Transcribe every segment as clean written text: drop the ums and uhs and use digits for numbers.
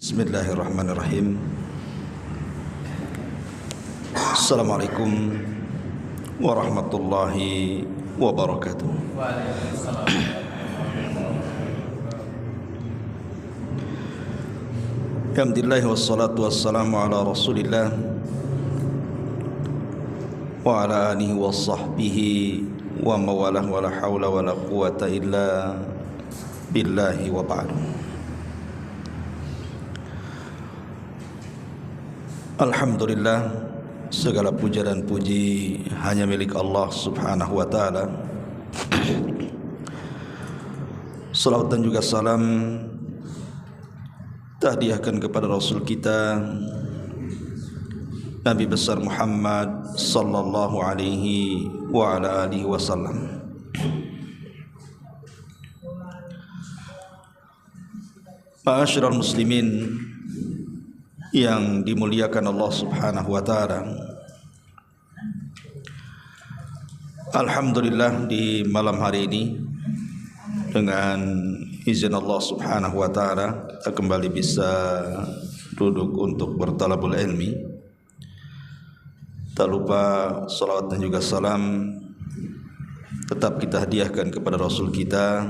Bismillahirrahmanirrahim. Assalamualaikum warahmatullahi wabarakatuh. Alhamdulillah wassalatu wassalamu ala Rasulillah wa ala alihi wa sahbihi wa mawalah wa la hawla wa la quwata illa billahi wa ba'du. Alhamdulillah, segala puja dan puji hanya milik Allah subhanahu wa ta'ala. Salawat dan juga salam tahdiahkan kepada Rasul kita Nabi besar Muhammad sallallahu alaihi wa ala alihi wasallam. Ma'asyiral muslimin yang dimuliakan Allah subhanahu wa ta'ala, alhamdulillah di malam hari ini dengan izin Allah subhanahu wa ta'ala kita kembali bisa duduk untuk bertalabul ilmi. Tak lupa salawat dan juga salam tetap kita hadiahkan kepada Rasul kita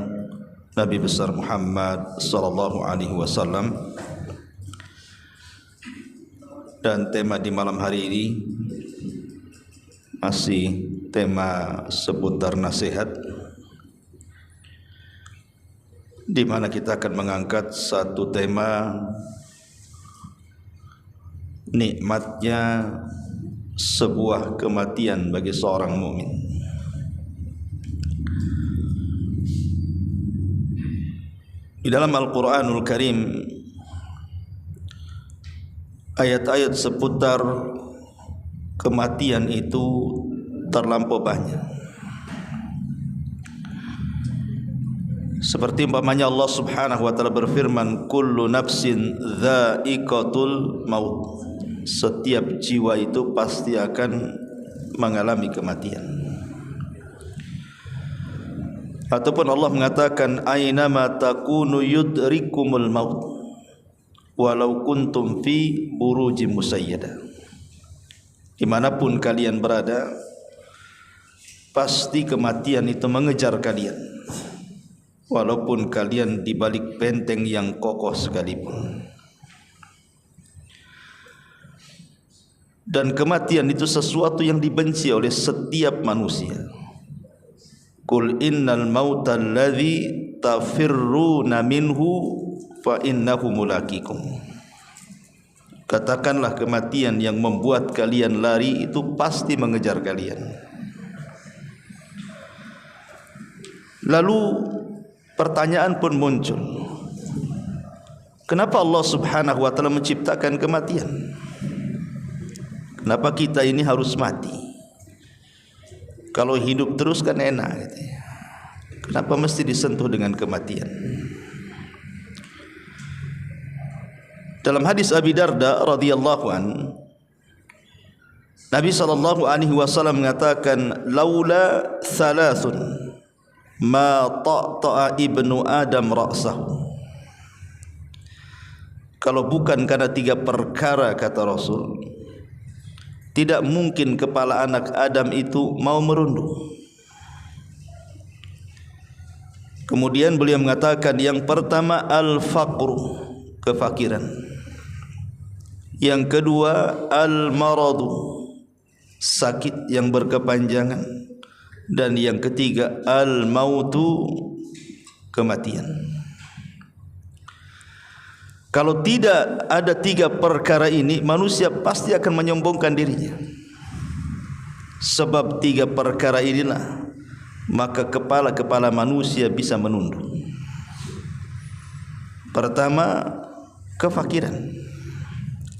Nabi besar Muhammad sallallahu alaihi wasallam. Dan tema di malam hari ini masih tema seputar nasihat, di mana kita akan mengangkat satu tema nikmatnya sebuah kematian bagi seorang mukmin. Di dalam Al-Quranul Karim ayat-ayat seputar kematian itu terlampau banyak. Seperti umpamanya Allah subhanahu wa ta'ala berfirman, kullu nafsin dha'iqatul maut. Setiap jiwa itu pasti akan mengalami kematian. Ataupun Allah mengatakan, aynama takunu yudrikumul maut walau kuntum fi burujim musayyadah. Dimanapun kalian berada, pasti kematian itu mengejar kalian, walaupun kalian di balik benteng yang kokoh sekalipun. Dan kematian itu sesuatu yang dibenci oleh setiap manusia. Qul innal mauta alladzi tafirruna minhu fa innahu mulaqikum. Katakanlah kematian yang membuat kalian lari itu pasti mengejar kalian. Lalu pertanyaan pun muncul, kenapa Allah subhanahu wa ta'ala menciptakan kematian? Kenapa kita ini harus mati? Kalau hidup terus kan enak gitu ya. Kenapa mesti disentuh dengan kematian? Dalam hadis Abi Darda radhiyallahu an, Nabi sallallahu alaihi wasallam mengatakan, laula thalathun ma ta'ta'a ibnu adam ra'sahu. Kalau bukan karena tiga perkara, kata Rasul, tidak mungkin kepala anak Adam itu mau merunduk. Kemudian beliau mengatakan, yang pertama al-faqru, kefakiran. Yang kedua al-maradu, sakit yang berkepanjangan. Dan yang ketiga al-mautu, kematian. Kalau tidak ada tiga perkara ini, manusia pasti akan menyombongkan dirinya. Sebab tiga perkara inilah maka kepala-kepala manusia bisa menunduk. Pertama, kefakiran.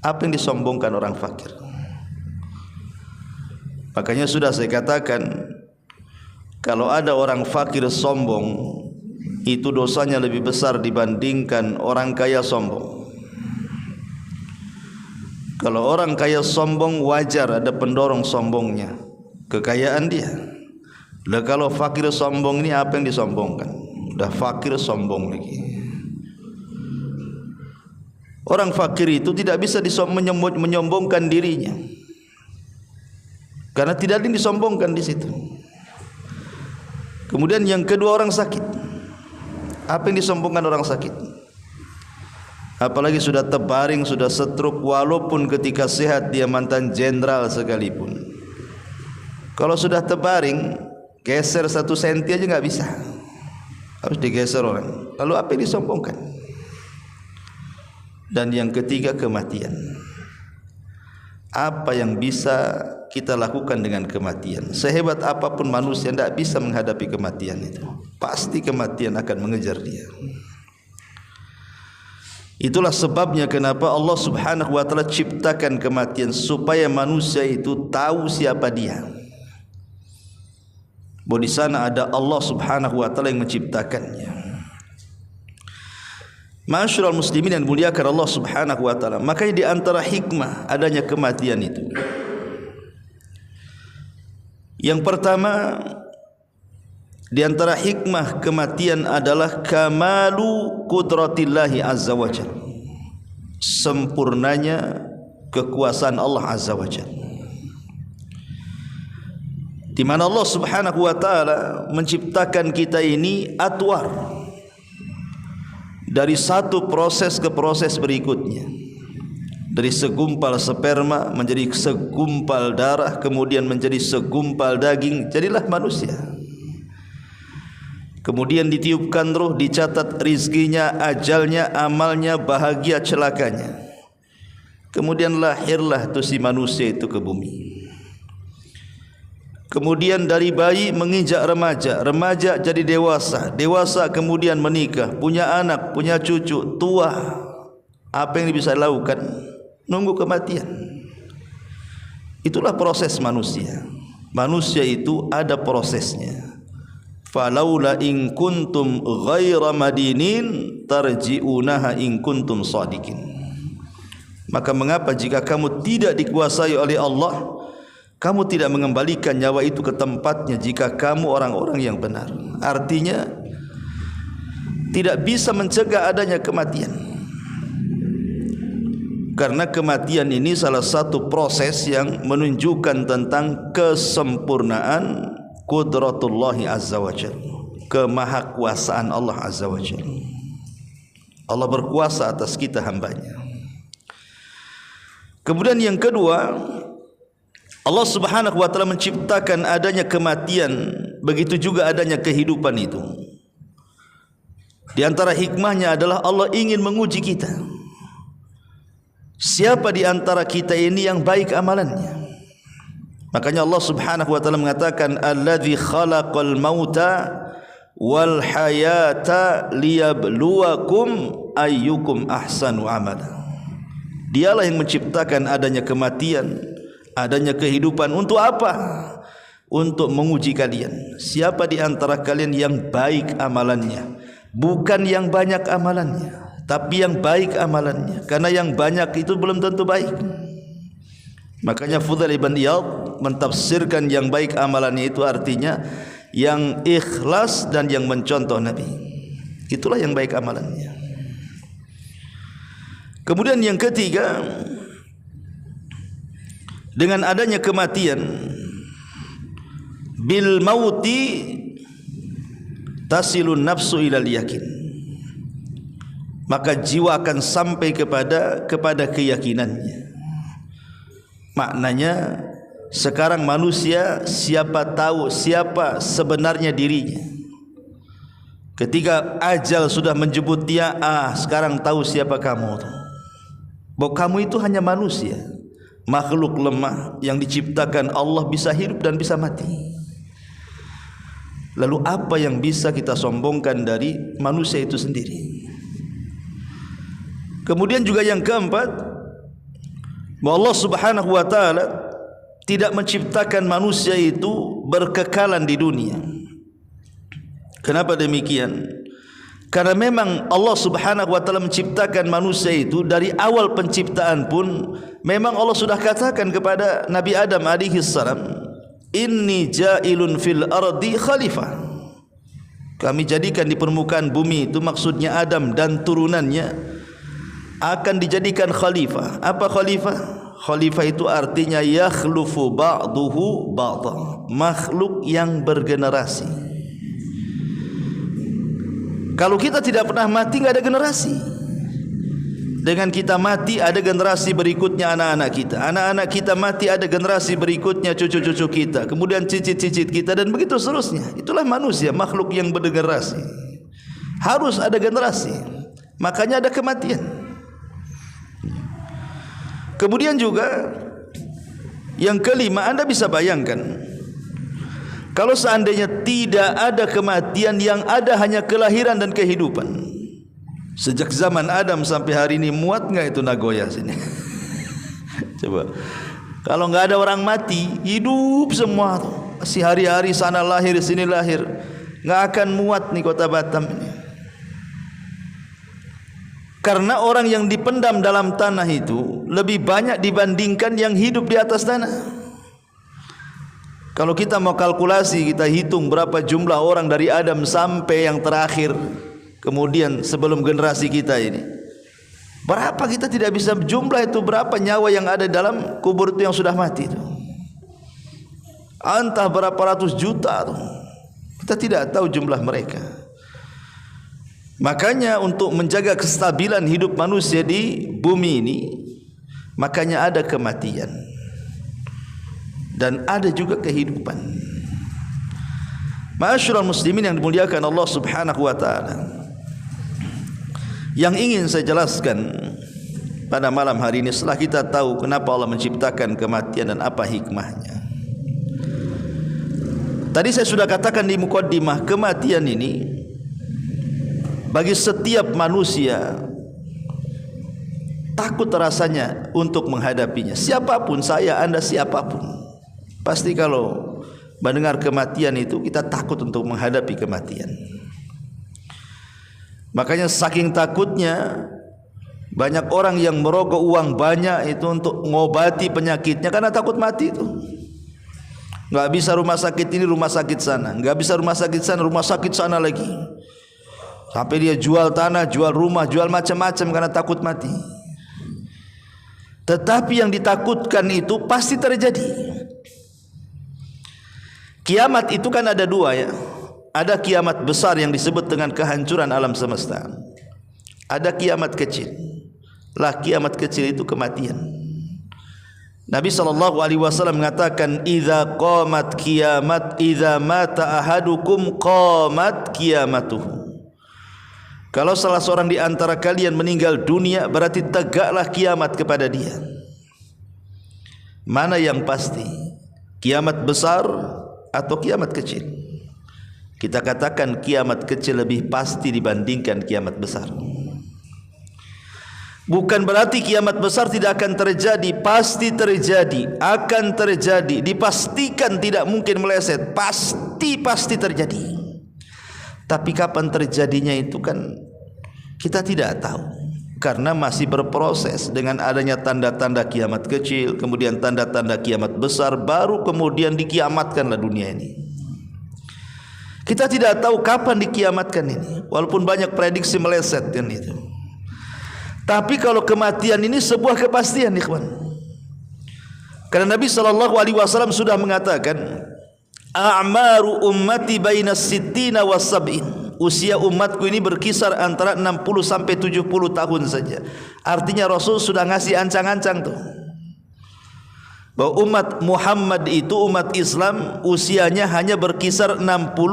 Apa yang disombongkan orang fakir? Makanya sudah saya katakan, kalau ada orang fakir sombong, itu dosanya lebih besar dibandingkan orang kaya sombong. Kalau orang kaya sombong, wajar ada pendorong sombongnya, kekayaan dia. Lah kalau fakir sombong ini apa yang disombongkan? Udah fakir sombong lagi. Orang fakir itu tidak bisa menyombongkan dirinya, karena tidak ada yang disombongkan di situ. Kemudian yang kedua, orang sakit. Apa yang disombongkan orang sakit? Apalagi sudah terbaring, sudah stroke, walaupun ketika sehat dia mantan jenderal sekalipun. Kalau sudah terbaring, geser 1 senti aja nggak bisa, harus digeser orang. Lalu apa yang disombongkan? Dan yang ketiga, kematian. Apa yang bisa kita lakukan dengan kematian? Sehebat apapun manusia tidak bisa menghadapi kematian itu. Pasti kematian akan mengejar dia. Itulah sebabnya kenapa Allah Subhanahu wa taala ciptakan kematian, supaya manusia itu tahu siapa dia. Bahwa di sana ada Allah Subhanahu wa taala yang menciptakannya. Ma'asyiral muslimin yang dimuliakan Allah Subhanahu wa taala, makanya di antara hikmah adanya kematian itu, yang pertama di antara hikmah kematian adalah kamalu qudratillahi azza wajalla, sempurnanya kekuasaan Allah azza wajalla, di mana Allah Subhanahu wa taala menciptakan kita ini atwar, dari satu proses ke proses berikutnya, dari segumpal sperma menjadi segumpal darah, kemudian menjadi segumpal daging, jadilah manusia. Kemudian ditiupkan ruh, dicatat rizkinya, ajalnya, amalnya, bahagia, celakanya. Kemudian lahirlah tu si manusia itu ke bumi. Kemudian dari bayi menginjak remaja, remaja jadi dewasa, dewasa kemudian menikah, punya anak, punya cucu, tua. Apa yang bisa dilakukan? Nunggu kematian. Itulah proses manusia. Manusia itu ada prosesnya. Falaula in kuntum ghaira madinin tarji'unaha in kuntum shadiqin. Maka mengapa jika kamu tidak dikuasai oleh Allah, kamu tidak mengembalikan nyawa itu ke tempatnya jika kamu orang-orang yang benar? Artinya tidak bisa mencegah adanya kematian, karena kematian ini salah satu proses yang menunjukkan tentang kesempurnaan qudratullahi azza wajalla, kemahakuasaan Allah azza wajalla. Allah berkuasa atas kita hambanya. Kemudian yang kedua, Allah Subhanahu wa taala menciptakan adanya kematian, begitu juga adanya kehidupan itu. Di antara hikmahnya adalah Allah ingin menguji kita. Siapa di antara kita ini yang baik amalannya? Makanya Allah Subhanahu wa taala mengatakan, "Alladzi khalaqal mauta wal hayata liyabluwakum ayyukum ahsanu amala." Dialah yang menciptakan adanya kematian, adanya kehidupan. Untuk apa? Untuk menguji kalian. Siapa di antara kalian yang baik amalannya? Bukan yang banyak amalannya, tapi yang baik amalannya. Karena yang banyak itu belum tentu baik. Makanya Fudail ibn Iyad mentafsirkan yang baik amalannya itu artinya yang ikhlas dan yang mencontoh Nabi. Itulah yang baik amalannya. Kemudian yang ketiga, dengan adanya kematian, bil mauti tasilun nafsu ilal yakin, maka jiwa akan sampai kepada keyakinannya. Maknanya sekarang manusia siapa tahu siapa sebenarnya dirinya. Ketika ajal sudah menjemput dia, sekarang tahu siapa kamu. Bahwa kamu itu hanya manusia, makhluk lemah yang diciptakan Allah, bisa hidup dan bisa mati. Lalu apa yang bisa kita sombongkan dari manusia itu sendiri? Kemudian juga yang keempat, bahwa Allah Subhanahu wa taala tidak menciptakan manusia itu berkekalan di dunia. Kenapa demikian? Karena memang Allah Subhanahu wa taala menciptakan manusia itu dari awal penciptaan pun memang Allah sudah katakan kepada Nabi Adam alaihi salam, "Inni ja'ilun fil ardi khalifah." Kami jadikan di permukaan bumi itu, maksudnya Adam dan turunannya, akan dijadikan khalifah. Apa khalifah? Khalifah itu artinya yakhlufu ba'duhu ba'dha, makhluk yang bergenerasi. Kalau kita tidak pernah mati, enggak ada generasi. Dengan kita mati ada generasi berikutnya anak-anak kita. Anak-anak kita mati ada generasi berikutnya cucu-cucu kita. Kemudian cicit-cicit kita dan begitu seterusnya. Itulah manusia, makhluk yang bergenerasi. Harus ada generasi. Makanya ada kematian. Kemudian juga yang kelima, Anda bisa bayangkan kalau seandainya tidak ada kematian, yang ada hanya kelahiran dan kehidupan. Sejak zaman Adam sampai hari ini, muat nggak itu Nagoya sini? Coba, kalau nggak ada orang mati, hidup semua tuh. Si hari-hari sana lahir sini lahir, nggak akan muat nih kota Batam ini. Karena orang yang dipendam dalam tanah itu lebih banyak dibandingkan yang hidup di atas tanah. Kalau kita mau kalkulasi, kita hitung berapa jumlah orang dari Adam sampai yang terakhir, kemudian sebelum generasi kita ini, berapa kita tidak bisa jumlah itu, berapa nyawa yang ada dalam kubur itu yang sudah mati itu. Entah berapa ratus juta tuh. Kita tidak tahu jumlah mereka. Makanya untuk menjaga kestabilan hidup manusia di bumi ini, makanya ada kematian dan ada juga kehidupan. Ma'asyiral muslimin yang dimuliakan Allah Subhanahu wa taala, yang ingin saya jelaskan pada malam hari ini, setelah kita tahu kenapa Allah menciptakan kematian dan apa hikmahnya. Tadi saya sudah katakan di mukaddimah, kematian ini bagi setiap manusia takut rasanya untuk menghadapinya. Siapapun, saya, Anda, siapapun, pasti kalau mendengar kematian itu kita takut untuk menghadapi kematian. Makanya saking takutnya banyak orang yang merogoh uang banyak itu untuk mengobati penyakitnya karena takut mati itu. Enggak bisa rumah sakit ini, rumah sakit sana, enggak bisa rumah sakit sana, rumah sakit sana lagi. Sampai dia jual tanah, jual rumah, jual macam-macam karena takut mati. Tetapi yang ditakutkan itu pasti terjadi. Kiamat itu kan ada dua ya. Ada kiamat besar yang disebut dengan kehancuran alam semesta. Ada kiamat kecil. Lah kiamat kecil itu kematian. Nabi SAW mengatakan, "Idza qamat kiamat, idza mata ahadukum qamat kiamatuhu." Kalau salah seorang di antara kalian meninggal dunia, berarti tegaklah kiamat kepada dia. Mana yang pasti? Kiamat besar atau kiamat kecil? Kita katakan kiamat kecil lebih pasti dibandingkan kiamat besar. Bukan berarti kiamat besar tidak akan terjadi, pasti terjadi, akan terjadi, dipastikan tidak mungkin meleset, pasti terjadi. Tapi kapan terjadinya itu kan kita tidak tahu, karena masih berproses dengan adanya tanda-tanda kiamat kecil, kemudian tanda-tanda kiamat besar, baru kemudian dikiamatkanlah dunia ini. Kita tidak tahu kapan dikiamatkan ini, walaupun banyak prediksi meleset kan itu. Tapi kalau kematian ini sebuah kepastian, ikhwan. Karena Nabi SAW sudah mengatakan, a'maru ummati bainas sittina was sab'in. Usia umatku ini berkisar antara 60 sampai 70 tahun saja. Artinya Rasul sudah ngasih ancang-ancang tuh, bahwa umat Muhammad itu, umat Islam, usianya hanya berkisar 60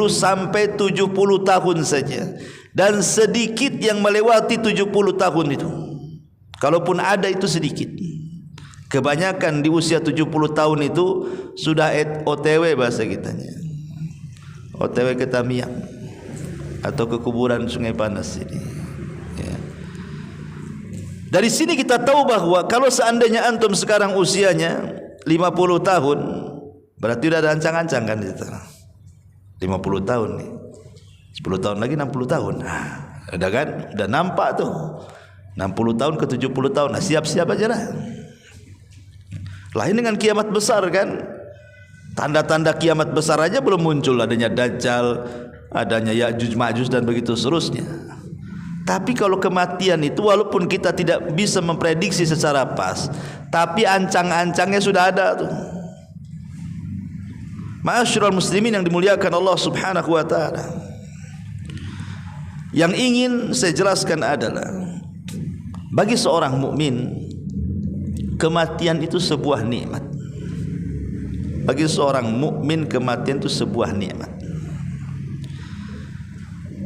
sampai 70 tahun saja. Dan sedikit yang melewati 70 tahun itu. Kalaupun ada itu sedikit. Kebanyakan di usia 70 tahun itu sudah OTW bahasa kitanya. OTW ke Tamiang atau ke kuburan Sungai Panas ini. Ya. Dari sini kita tahu bahwa kalau seandainya antum sekarang usianya 50 tahun, berarti sudah ada ancang-ancang kan itu. 50 tahun nih. 10 tahun lagi 60 tahun. Nah, ada kan? Udah nampak tuh. 60 tahun ke 70 tahun. Nah, siap-siap aja lah. Lain dengan kiamat besar kan. Tanda-tanda kiamat besar aja belum muncul, adanya Dajjal, adanya Ya'juj Ma'juj dan begitu seterusnya. Tapi kalau kematian itu walaupun kita tidak bisa memprediksi secara pas, tapi ancang-ancangnya sudah ada tuh. Ma'asyiral muslimin yang dimuliakan Allah Subhanahu wa taala. Yang ingin saya jelaskan adalah bagi seorang mukmin kematian itu sebuah nikmat. Bagi seorang mukmin kematian itu sebuah nikmat.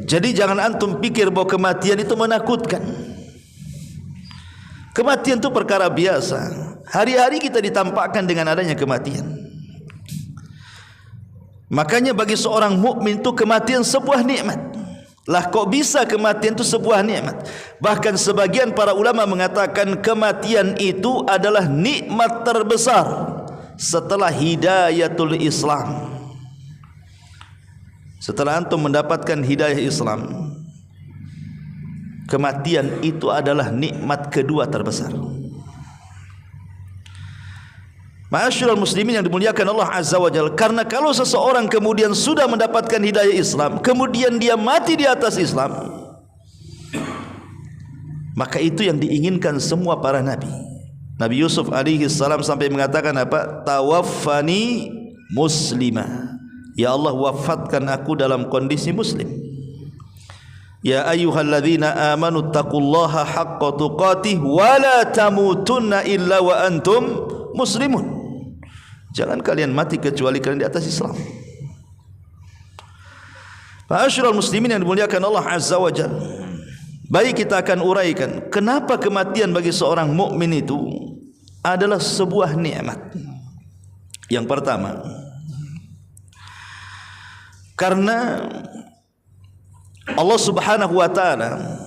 Jadi jangan antum pikir bahwa kematian itu menakutkan. Kematian itu perkara biasa. Hari-hari kita ditampakkan dengan adanya kematian. Makanya bagi seorang mukmin itu kematian sebuah nikmat. Lah kok bisa kematian itu sebuah nikmat? Bahkan sebagian para ulama mengatakan kematian itu adalah nikmat terbesar setelah hidayatul Islam. Setelah antum mendapatkan hidayah Islam, kematian itu adalah nikmat kedua terbesar. Ma'asyiral muslimin yang dimuliakan Allah Azza wa Jalla, karena kalau seseorang kemudian sudah mendapatkan hidayah Islam, kemudian dia mati di atas Islam, maka itu yang diinginkan semua para nabi. Nabi Yusuf alaihi salam sampai mengatakan apa? Tawaffani muslimah. Ya Allah, wafatkan aku dalam kondisi muslim. Ya ayyuhalladzina amanu taqullaha haqqa tuqatih wa la tamutunna illa wa antum muslimun. Jangan kalian mati kecuali kalian di atas Islam. Ma'asyiral muslimin yang dimuliakan Allah Azza wa Jalla. Baik, kita akan uraikan kenapa kematian bagi seorang mukmin itu adalah sebuah nikmat. Yang pertama, karena Allah Subhanahu wa taala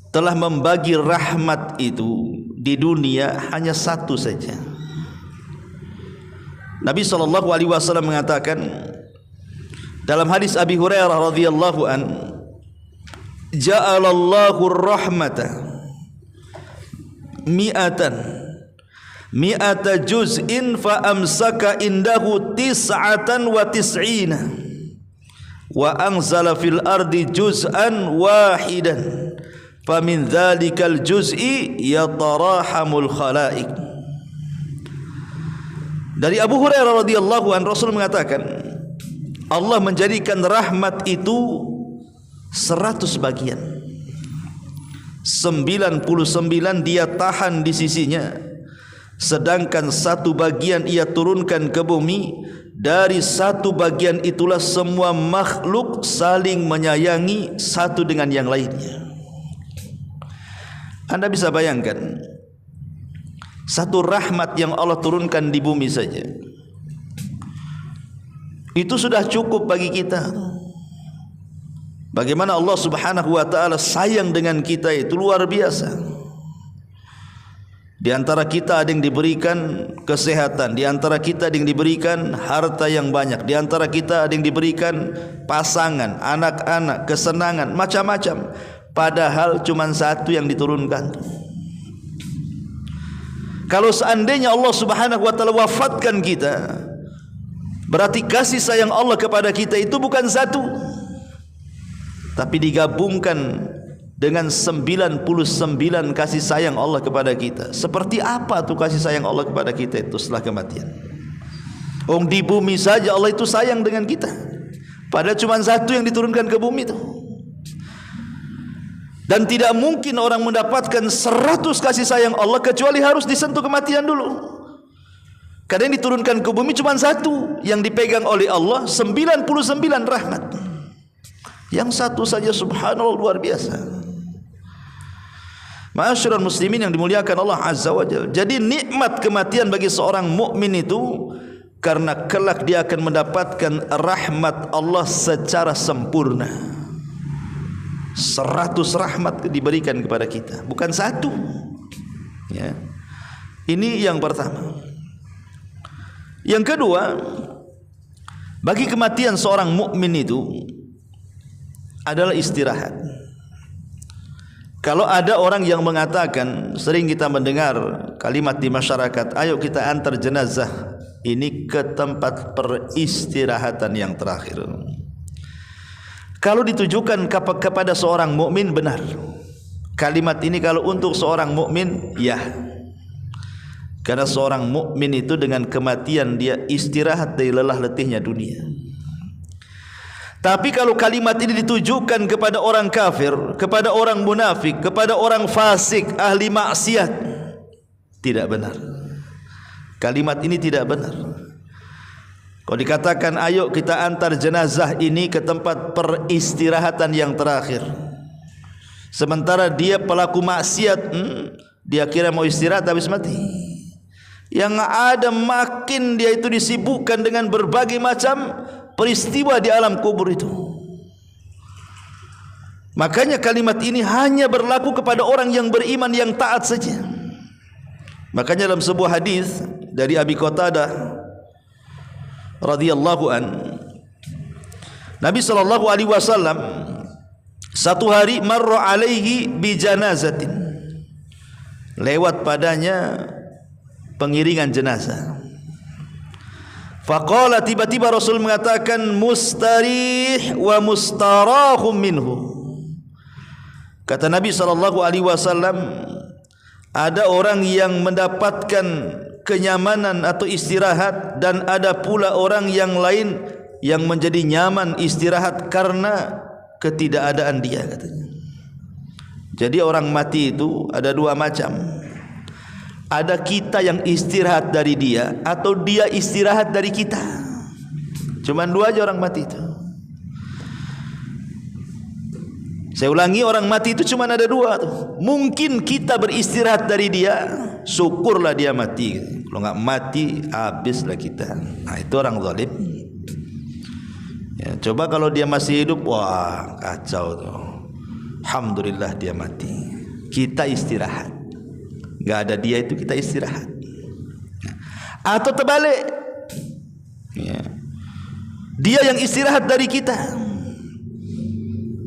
telah membagi rahmat itu di dunia hanya satu saja. Nabi sallallahu alaihi wasallam mengatakan dalam hadis Abi Hurairah radhiyallahu an, ja'alallahu ar-rahmata mi'ata juz'in fa amsaka indahu tis'atan wa tis'ina wa anzala fil ardi juz'an wahidan fa min dhalikal juz'i yatarahamul khalaik. Dari Abu Hurairah radhiyallahu an, Rasul mengatakan Allah menjadikan rahmat itu 100 bagian, 99 dia tahan di sisinya, sedangkan satu bagian ia turunkan ke bumi. Dari satu bagian itulah semua makhluk saling menyayangi satu dengan yang lainnya. Anda bisa bayangkan satu rahmat yang Allah turunkan di bumi saja, itu sudah cukup bagi kita. Bagaimana Allah Subhanahu wa taala sayang dengan kita itu luar biasa. Di antara kita ada yang diberikan kesehatan, di antara kita ada yang diberikan harta yang banyak, di antara kita ada yang diberikan pasangan, anak-anak, kesenangan, macam-macam. Padahal cuma satu yang diturunkan. Kalau seandainya Allah Subhanahu wa taala wafatkan kita, berarti kasih sayang Allah kepada kita itu bukan satu, tapi digabungkan dengan 99 kasih sayang Allah kepada kita. Seperti apa tuh kasih sayang Allah kepada kita itu setelah kematian? Di bumi saja Allah itu sayang dengan kita, padahal cuma satu yang diturunkan ke bumi itu. Dan tidak mungkin orang mendapatkan 100 kasih sayang Allah kecuali harus disentuh kematian dulu. Karena yang diturunkan ke bumi cuma satu, yang dipegang oleh Allah 99 rahmat. Yang satu saja subhanallah luar biasa. Ma'asyiral muslimin yang dimuliakan Allah Azza wa Jalla. Jadi nikmat kematian bagi seorang mukmin itu karena kelak dia akan mendapatkan rahmat Allah secara sempurna. 100 rahmat diberikan kepada kita, bukan satu. Ya. Ini yang pertama. Yang kedua, bagi kematian seorang mukmin itu adalah istirahat. Kalau ada orang yang mengatakan, sering kita mendengar kalimat di masyarakat, ayo kita antar jenazah ini ke tempat peristirahatan yang terakhir. Kalau ditujukan kepada seorang mukmin benar. Kalimat ini kalau untuk seorang mukmin ya. Karena seorang mukmin itu dengan kematian dia istirahat dari lelah letihnya dunia. Tapi kalau kalimat ini ditujukan kepada orang kafir, kepada orang munafik, kepada orang fasik, ahli maksiat, tidak benar. Kalimat ini tidak benar. Kalau dikatakan ayo kita antar jenazah ini ke tempat peristirahatan yang terakhir, sementara dia pelaku maksiat, dia kira mau istirahat habis mati. Yang ada makin dia itu disibukkan dengan berbagai macam peristiwa di alam kubur itu. Makanya kalimat ini hanya berlaku kepada orang yang beriman, yang taat saja. Makanya dalam sebuah hadis dari Abi Qatadah radhiyallahu an, Nabi sallallahu alaihi wasallam satu hari marra alaihi bi janazatin, lewat padanya pengiringan jenazah. Faqala, tiba-tiba Rasul mengatakan mustarih wa mustarahum minhu. Kata Nabi sallallahu alaihi wasallam, ada orang yang mendapatkan kenyamanan atau istirahat, dan ada pula orang yang lain yang menjadi nyaman istirahat karena ketidakadaan dia, katanya. Jadi orang mati itu ada dua macam. Ada kita yang istirahat dari dia, atau dia istirahat dari kita. Cuman dua aja orang mati itu. Saya ulangi, orang mati itu cuma ada dua tuh. Mungkin kita beristirahat dari dia, syukurlah dia mati. Kalau nggak mati, habislah kita. Nah, itu orang zalim. Ya, coba kalau dia masih hidup, wah kacau tuh. Alhamdulillah dia mati. Kita istirahat. Nggak ada dia itu kita istirahat. Atau terbalik, ya, dia yang istirahat dari kita.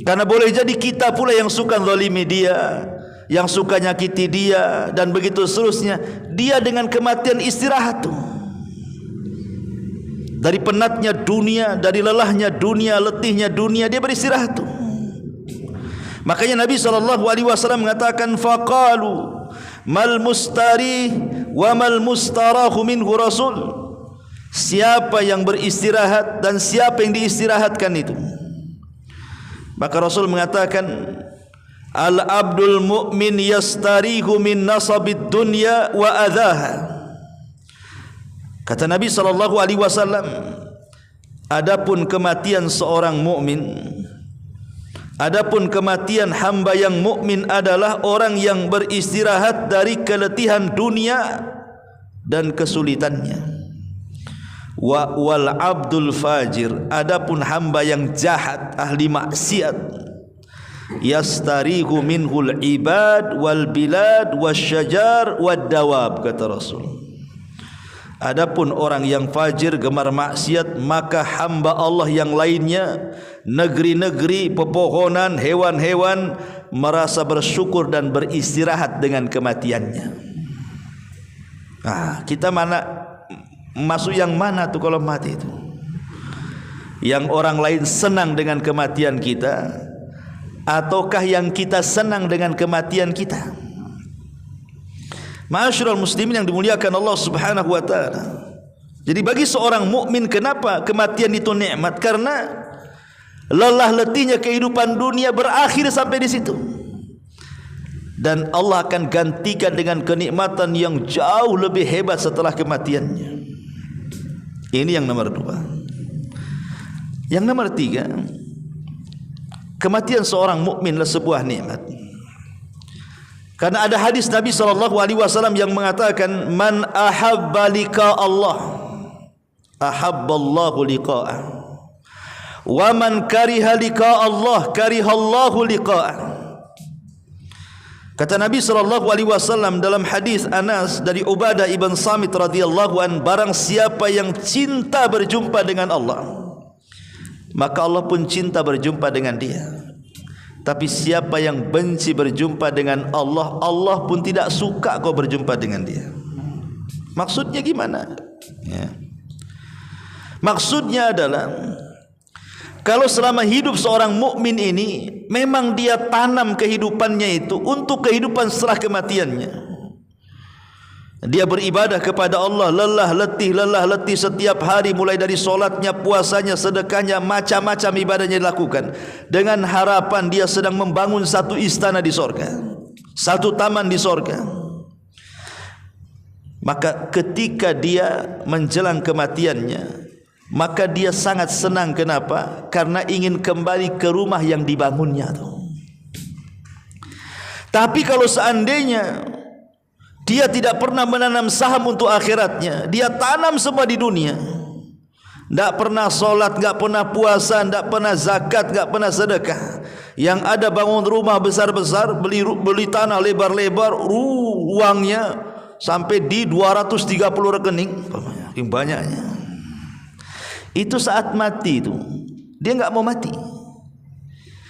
Karena boleh jadi kita pula yang suka zalimi dia, yang suka nyakiti dia, dan begitu seterusnya. Dia dengan kematian istirahat tuh. Dari penatnya dunia, dari lelahnya dunia, letihnya dunia, dia beristirahat tuh. Makanya Nabi SAW mengatakan, faqalu mal mustarih wa mal mustarahu minhu Rasul. Siapa yang beristirahat dan siapa yang diistirahatkan itu. Maka Rasul mengatakan, al abdul mu'min yastarihu min nasabid dunya wa adhaha. Kata Nabi SAW, adapun kematian seorang mukmin, adapun kematian hamba yang mukmin adalah orang yang beristirahat dari keletihan dunia dan kesulitannya. Wal abdul fajir, adapun hamba yang jahat, ahli maksiat, yastarihu minhul ibad wal bilad wasyajar wad dawab, kata Rasul. Adapun orang yang fajir, gemar maksiat, maka hamba Allah yang lainnya, negeri-negeri, pepohonan, hewan-hewan, merasa bersyukur dan beristirahat dengan kematiannya. Nah, kita mana masuk yang mana tuh kalau mati itu? Yang orang lain senang dengan kematian kita, ataukah yang kita senang dengan kematian kita? Ma'asyiral muslimin yang dimuliakan Allah Subhanahu wa taala. Jadi bagi seorang mukmin, kenapa kematian itu nikmat? Karena lelah letihnya kehidupan dunia berakhir sampai di situ. Dan Allah akan gantikan dengan kenikmatan yang jauh lebih hebat setelah kematiannya. Ini yang nomor dua. Yang nomor tiga, kematian seorang mukminlah sebuah nikmat. Karena ada hadis Nabi SAW yang mengatakan, man ahabba liqa Allah ahabballahu liqa'ah, wa man kariha liqa Allah karihallahu liqa'ah. Kata Nabi SAW dalam hadis Anas dari Ubadah ibn Samit radhiyallahu an, barang siapa yang cinta berjumpa dengan Allah, maka Allah pun cinta berjumpa dengan dia. Tapi siapa yang benci berjumpa dengan Allah, Allah pun tidak suka kau berjumpa dengan dia. Maksudnya gimana? Ya. Maksudnya adalah Kalau selama hidup seorang mukmin ini memang dia tanam kehidupannya itu untuk kehidupan setelah kematiannya. Dia beribadah kepada Allah lelah letih setiap hari, mulai dari solatnya, puasanya, sedekahnya, macam-macam ibadahnya dilakukan dengan harapan dia sedang membangun satu istana di sorga, satu taman di sorga. Maka ketika dia menjelang kematiannya, maka dia sangat senang. Kenapa? Karena ingin kembali ke rumah yang dibangunnya tuh. Tapi kalau seandainya dia tidak pernah menanam saham untuk akhiratnya, dia tanam semua di dunia, tidak pernah solat, tidak pernah puasa, tidak pernah zakat, tidak pernah sedekah. Yang ada bangun rumah besar-besar, beli tanah lebar-lebar, uangnya sampai di 230 rekening, yang banyaknya. Itu saat mati itu, dia enggak mau mati.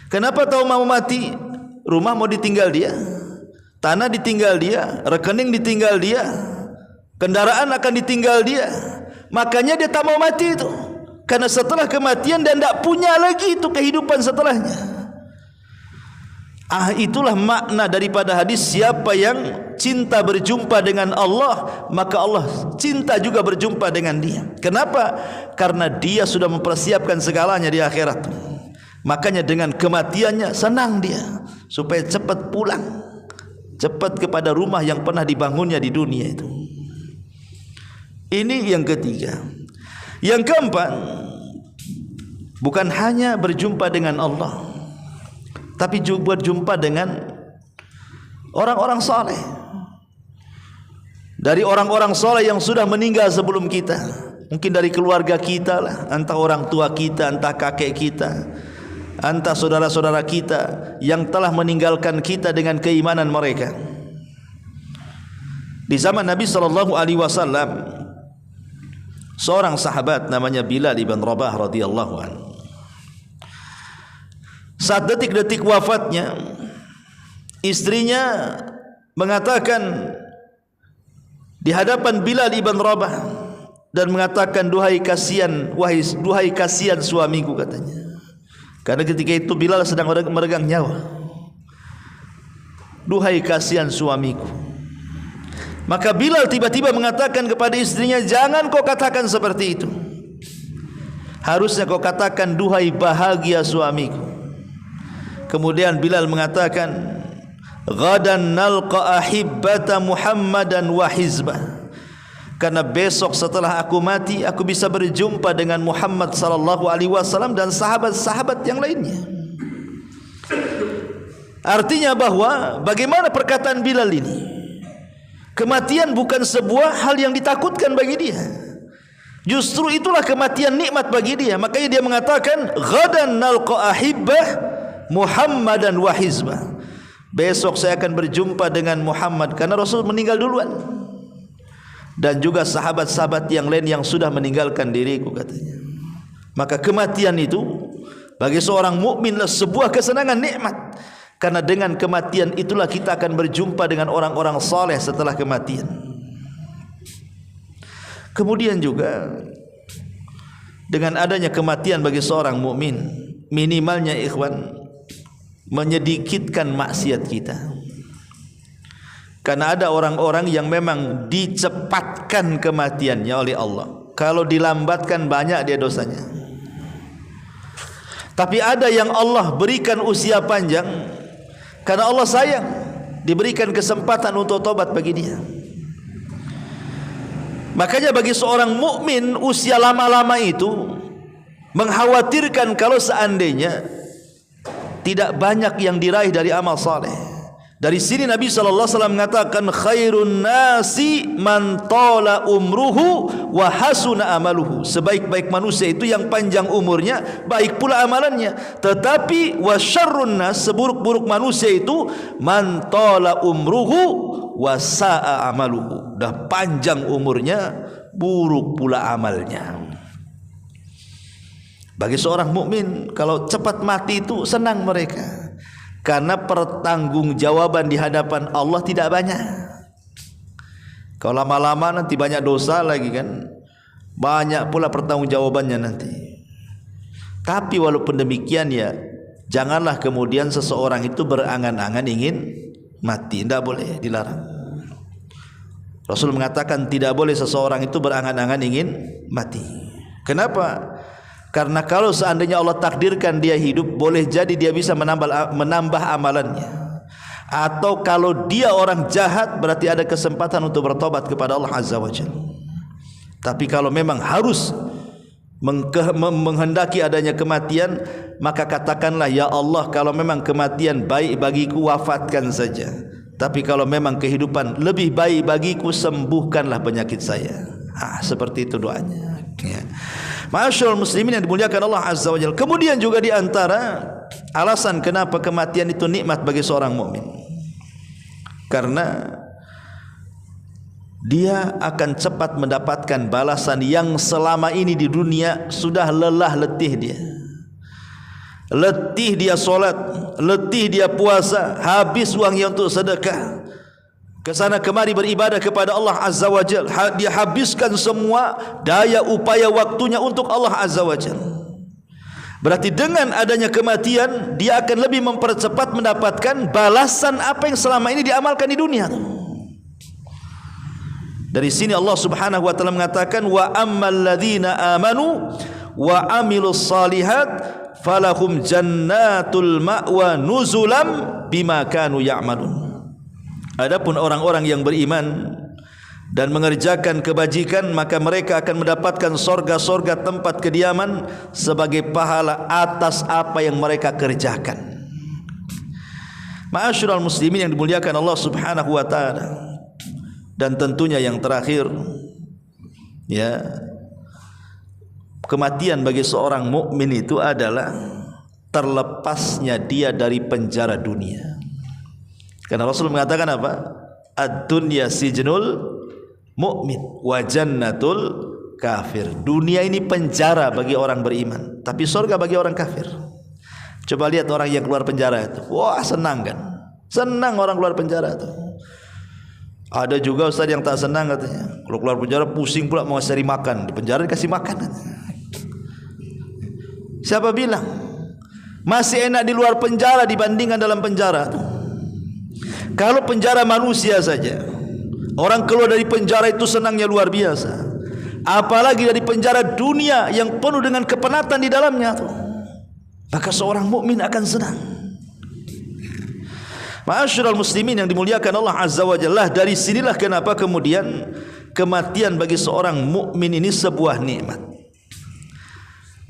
Kenapa tahu mau mati? Rumah mau ditinggal dia, tanah ditinggal dia, rekening ditinggal dia, kendaraan akan ditinggal dia. Makanya dia tak mau mati itu, karena setelah kematian dan tidak punya lagi itu kehidupan setelahnya. Itulah makna daripada hadis, siapa yang cinta berjumpa dengan Allah, maka Allah cinta juga berjumpa dengan dia. Kenapa? Karena dia sudah mempersiapkan segalanya di akhirat. Makanya dengan kematiannya senang dia supaya cepat pulang, cepat kepada rumah yang pernah dibangunnya di dunia itu. Ini yang ketiga. Yang keempat, bukan hanya berjumpa dengan Allah, tapi juga berjumpa dengan orang-orang saleh. Dari orang-orang saleh yang sudah meninggal sebelum kita, mungkin dari keluarga kita lah, entah orang tua kita, entah kakek kita, entah saudara-saudara kita yang telah meninggalkan kita dengan keimanan mereka. Di zaman Nabi SAW, seorang sahabat namanya Bilal ibn Rabah radhiyallahu anhu, saat detik-detik wafatnya, istrinya mengatakan di hadapan Bilal ibn Rabah dan mengatakan, duhai kasihan suamiku, katanya. Karena ketika itu Bilal sedang meregang nyawa. Duhai kasihan suamiku. Maka Bilal tiba-tiba mengatakan kepada istrinya, jangan kau katakan seperti itu. Harusnya kau katakan, duhai bahagia suamiku. Kemudian Bilal mengatakan, ghadan nalqa ahibbata Muhammadan wa hizbah. Karena besok setelah aku mati, aku bisa berjumpa dengan Muhammad sallallahu alaihi wasallam dan sahabat-sahabat yang lainnya. Artinya bahwa bagaimana perkataan Bilal ini? Kematian bukan sebuah hal yang ditakutkan bagi dia. Justru itulah kematian nikmat bagi dia. Makanya dia mengatakan, ghadan nalqa ahibbah Muhammadan wa hizbah. Besok saya akan berjumpa dengan Muhammad, karena Rasul meninggal duluan, dan juga sahabat-sahabat yang lain yang sudah meninggalkan diriku, katanya. Maka kematian itu bagi seorang mukminlah sebuah kesenangan nikmat, karena dengan kematian itulah kita akan berjumpa dengan orang-orang saleh setelah kematian. Kemudian juga dengan adanya kematian bagi seorang mukmin, minimalnya ikhwan, menyedikitkan maksiat kita. Karena ada orang-orang yang memang dicepatkan kematiannya oleh Allah. Kalau dilambatkan banyak dia dosanya. Tapi ada yang Allah berikan usia panjang karena Allah sayang, diberikan kesempatan untuk tobat bagi dia. Makanya bagi seorang mukmin, usia lama-lama itu mengkhawatirkan kalau seandainya tidak banyak yang diraih dari amal saleh. Dari sini Nabi SAW mengatakan, khairun nasi man tala umruhu wa hasuna amaluhu. Sebaik-baik manusia itu yang panjang umurnya, baik pula amalannya. Tetapi wa syarrun nas, seburuk-buruk manusia itu, man tala umruhu wa sa'a amaluhu. Dah panjang umurnya, buruk pula amalnya. Bagi seorang mukmin, kalau cepat mati itu senang mereka, karena pertanggungjawaban di hadapan Allah tidak banyak. Kalau lama-lama nanti banyak dosa lagi kan, banyak pula pertanggungjawabannya nanti. Tapi walaupun demikian ya, janganlah kemudian seseorang itu berangan-angan ingin mati. Tidak boleh, dilarang. Rasul mengatakan tidak boleh seseorang itu berangan-angan ingin mati. Kenapa? Karena kalau seandainya Allah takdirkan dia hidup, boleh jadi dia bisa menambah amalannya. Atau kalau dia orang jahat, berarti ada kesempatan untuk bertobat kepada Allah Azza wa Jalla. Tapi kalau memang harus menghendaki adanya kematian, maka katakanlah, ya Allah, kalau memang kematian baik bagiku, wafatkan saja. Tapi kalau memang kehidupan lebih baik bagiku, sembuhkanlah penyakit saya. Seperti itu doanya, ya. Ma'asyiral muslimin yang dimuliakan Allah Azza wa Jalla. Kemudian juga di antara alasan kenapa kematian itu nikmat bagi seorang mukmin, karena dia akan cepat mendapatkan balasan yang selama ini di dunia sudah lelah letih dia. Letih dia solat, letih dia puasa, habis uangnya untuk sedekah, kesana kemari beribadah kepada Allah Azza wa Jalla. Dia habiskan semua daya upaya waktunya untuk Allah Azza wa Jalla. Berarti dengan adanya kematian, dia akan lebih mempercepat mendapatkan balasan apa yang selama ini diamalkan di dunia. Dari sini Allah Subhanahu wa taala mengatakan, wa ammal ladzina amanu wa amilus salihat falahum jannatul ma'wa nuzulam bima kanu ya'malun. Adapun orang-orang yang beriman dan mengerjakan kebajikan, maka mereka akan mendapatkan sorga-sorga tempat kediaman sebagai pahala atas apa yang mereka kerjakan. Ma'asyiral muslimin yang dimuliakan Allah Subhanahu wa taala. Dan tentunya yang terakhir, ya, kematian bagi seorang mukmin itu adalah terlepasnya dia dari penjara dunia. Karena Rasul mengatakan apa? Ad-dunya sijnul mu'min wa jannatul kafir. Dunia ini penjara bagi orang beriman, tapi surga bagi orang kafir. Coba lihat orang yang keluar penjara itu, wah senang kan? Senang orang keluar penjara itu. Ada juga ustaz yang tak senang katanya, kalau keluar penjara pusing pula mau cari makan, di penjara dikasih makan. Siapa bilang masih enak di luar penjara dibandingkan dalam penjara? Kalau penjara manusia saja, orang keluar dari penjara itu senangnya luar biasa, apalagi dari penjara dunia yang penuh dengan kepenatan di dalamnya, maka seorang mukmin akan senang. Ma'asyiral muslimin yang dimuliakan Allah Azza wa Jalla, dari sinilah kenapa kemudian kematian bagi seorang mukmin ini sebuah nikmat.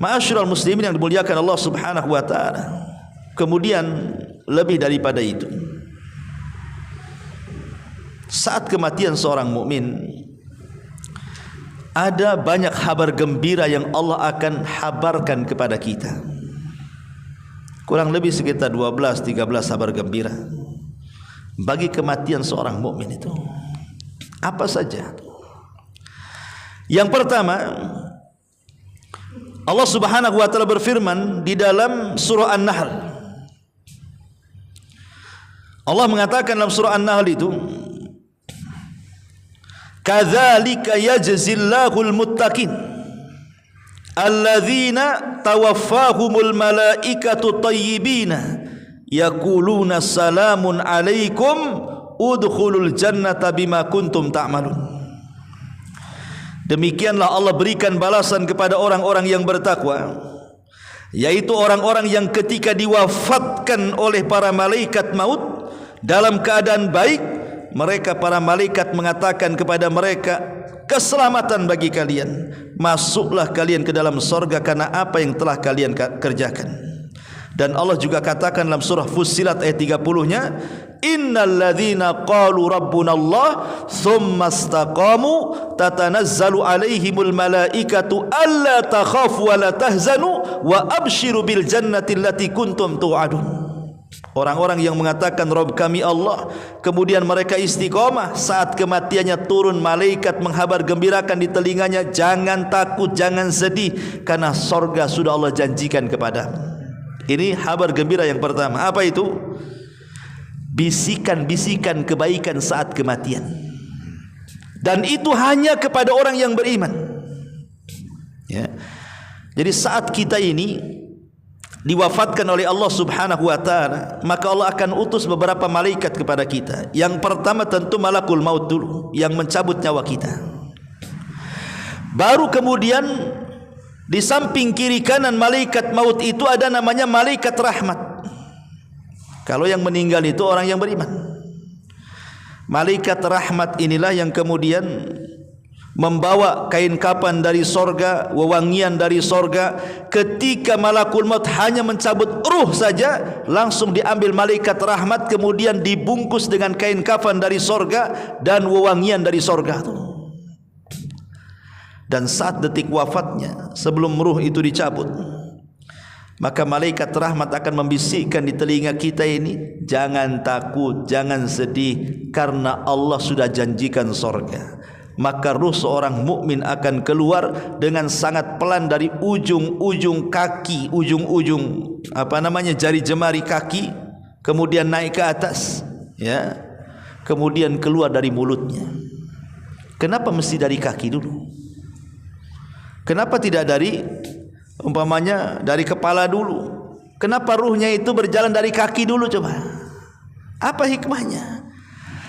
Ma'asyiral muslimin yang dimuliakan Allah Subhanahu wa taala. Kemudian lebih daripada itu, saat kematian seorang mukmin, ada banyak kabar gembira yang Allah akan habarkan kepada kita. Kurang lebih sekitar 12-13 kabar gembira bagi kematian seorang mukmin itu. Apa saja? Yang pertama, Allah Subhanahu wa taala berfirman di dalam surah An-Nahl. Allah mengatakan dalam surah An-Nahl itu, kadzalika yajzillahul muttaqin alladzina tawaffahumul malaikatu thayyibina yaquluna salamun alaikum udkhulul jannata bima kuntum ta'malun. Demikianlah Allah berikan balasan kepada orang-orang yang bertakwa, yaitu orang-orang yang ketika diwafatkan oleh para malaikat maut dalam keadaan baik, mereka para malaikat mengatakan kepada mereka, keselamatan bagi kalian, masuklah kalian ke dalam sorga karena apa yang telah kalian kerjakan. Dan Allah juga katakan dalam surah Fussilat ayat 30-nya, innal ladzina qalu rabbuna Allah tsumma istaqamu tatanazzalu alaihimul malaikatu alla takhafu wa la tahzanu wa abshiru bil jannati allati kuntum tu'adun. Orang-orang yang mengatakan Rabb kami Allah, kemudian mereka istiqomah, saat kematiannya turun malaikat menghabar gembirakan di telinganya, jangan takut, jangan sedih, karena sorga sudah Allah janjikan kepadamu. Ini kabar gembira yang pertama. Apa itu? Bisikan-bisikan kebaikan saat kematian. Dan itu hanya kepada orang yang beriman, ya. Jadi saat kita ini diwafatkan oleh Allah Subhanahu wa taala, maka Allah akan utus beberapa malaikat kepada kita. Yang pertama tentu malakul maut dulu yang mencabut nyawa kita. Baru kemudian di samping kiri kanan malaikat maut itu ada namanya malaikat rahmat. Kalau yang meninggal itu orang yang beriman. Malaikat rahmat inilah yang kemudian membawa kain kafan dari sorga, wewangian dari sorga. Ketika malakul maut hanya mencabut ruh saja, langsung diambil malaikat rahmat, kemudian dibungkus dengan kain kafan dari sorga dan wewangian dari sorga. Dan saat detik wafatnya, sebelum ruh itu dicabut, maka malaikat rahmat akan membisikkan di telinga kita ini, jangan takut, jangan sedih, karena Allah sudah janjikan sorga. Maka ruh seorang mukmin akan keluar dengan sangat pelan dari ujung-ujung kaki, ujung-ujung jari jemari kaki, kemudian naik ke atas, ya, kemudian keluar dari mulutnya. Kenapa mesti dari kaki dulu? Kenapa tidak dari umpamanya dari kepala dulu? Kenapa ruhnya itu berjalan dari kaki dulu coba? Apa hikmahnya?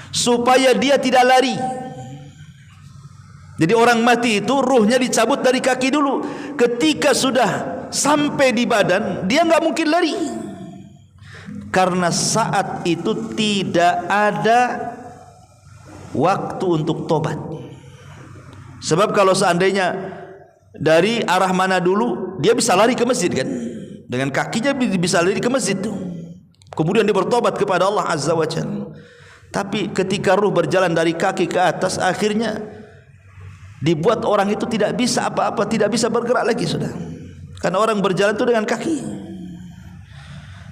Supaya dia tidak lari. Jadi orang mati itu ruhnya dicabut dari kaki dulu. Ketika sudah sampai di badan, dia nggak mungkin lari, karena saat itu tidak ada waktu untuk tobat. Sebab kalau seandainya dari arah mana dulu, dia bisa lari ke masjid kan, dengan kakinya bisa lari ke masjid tuh. Kemudian dia bertobat kepada Allah Azza wa Jalla. Tapi ketika ruh berjalan dari kaki ke atas, akhirnya dibuat orang itu tidak bisa apa-apa, tidak bisa bergerak lagi sudah. Karena orang berjalan itu dengan kaki.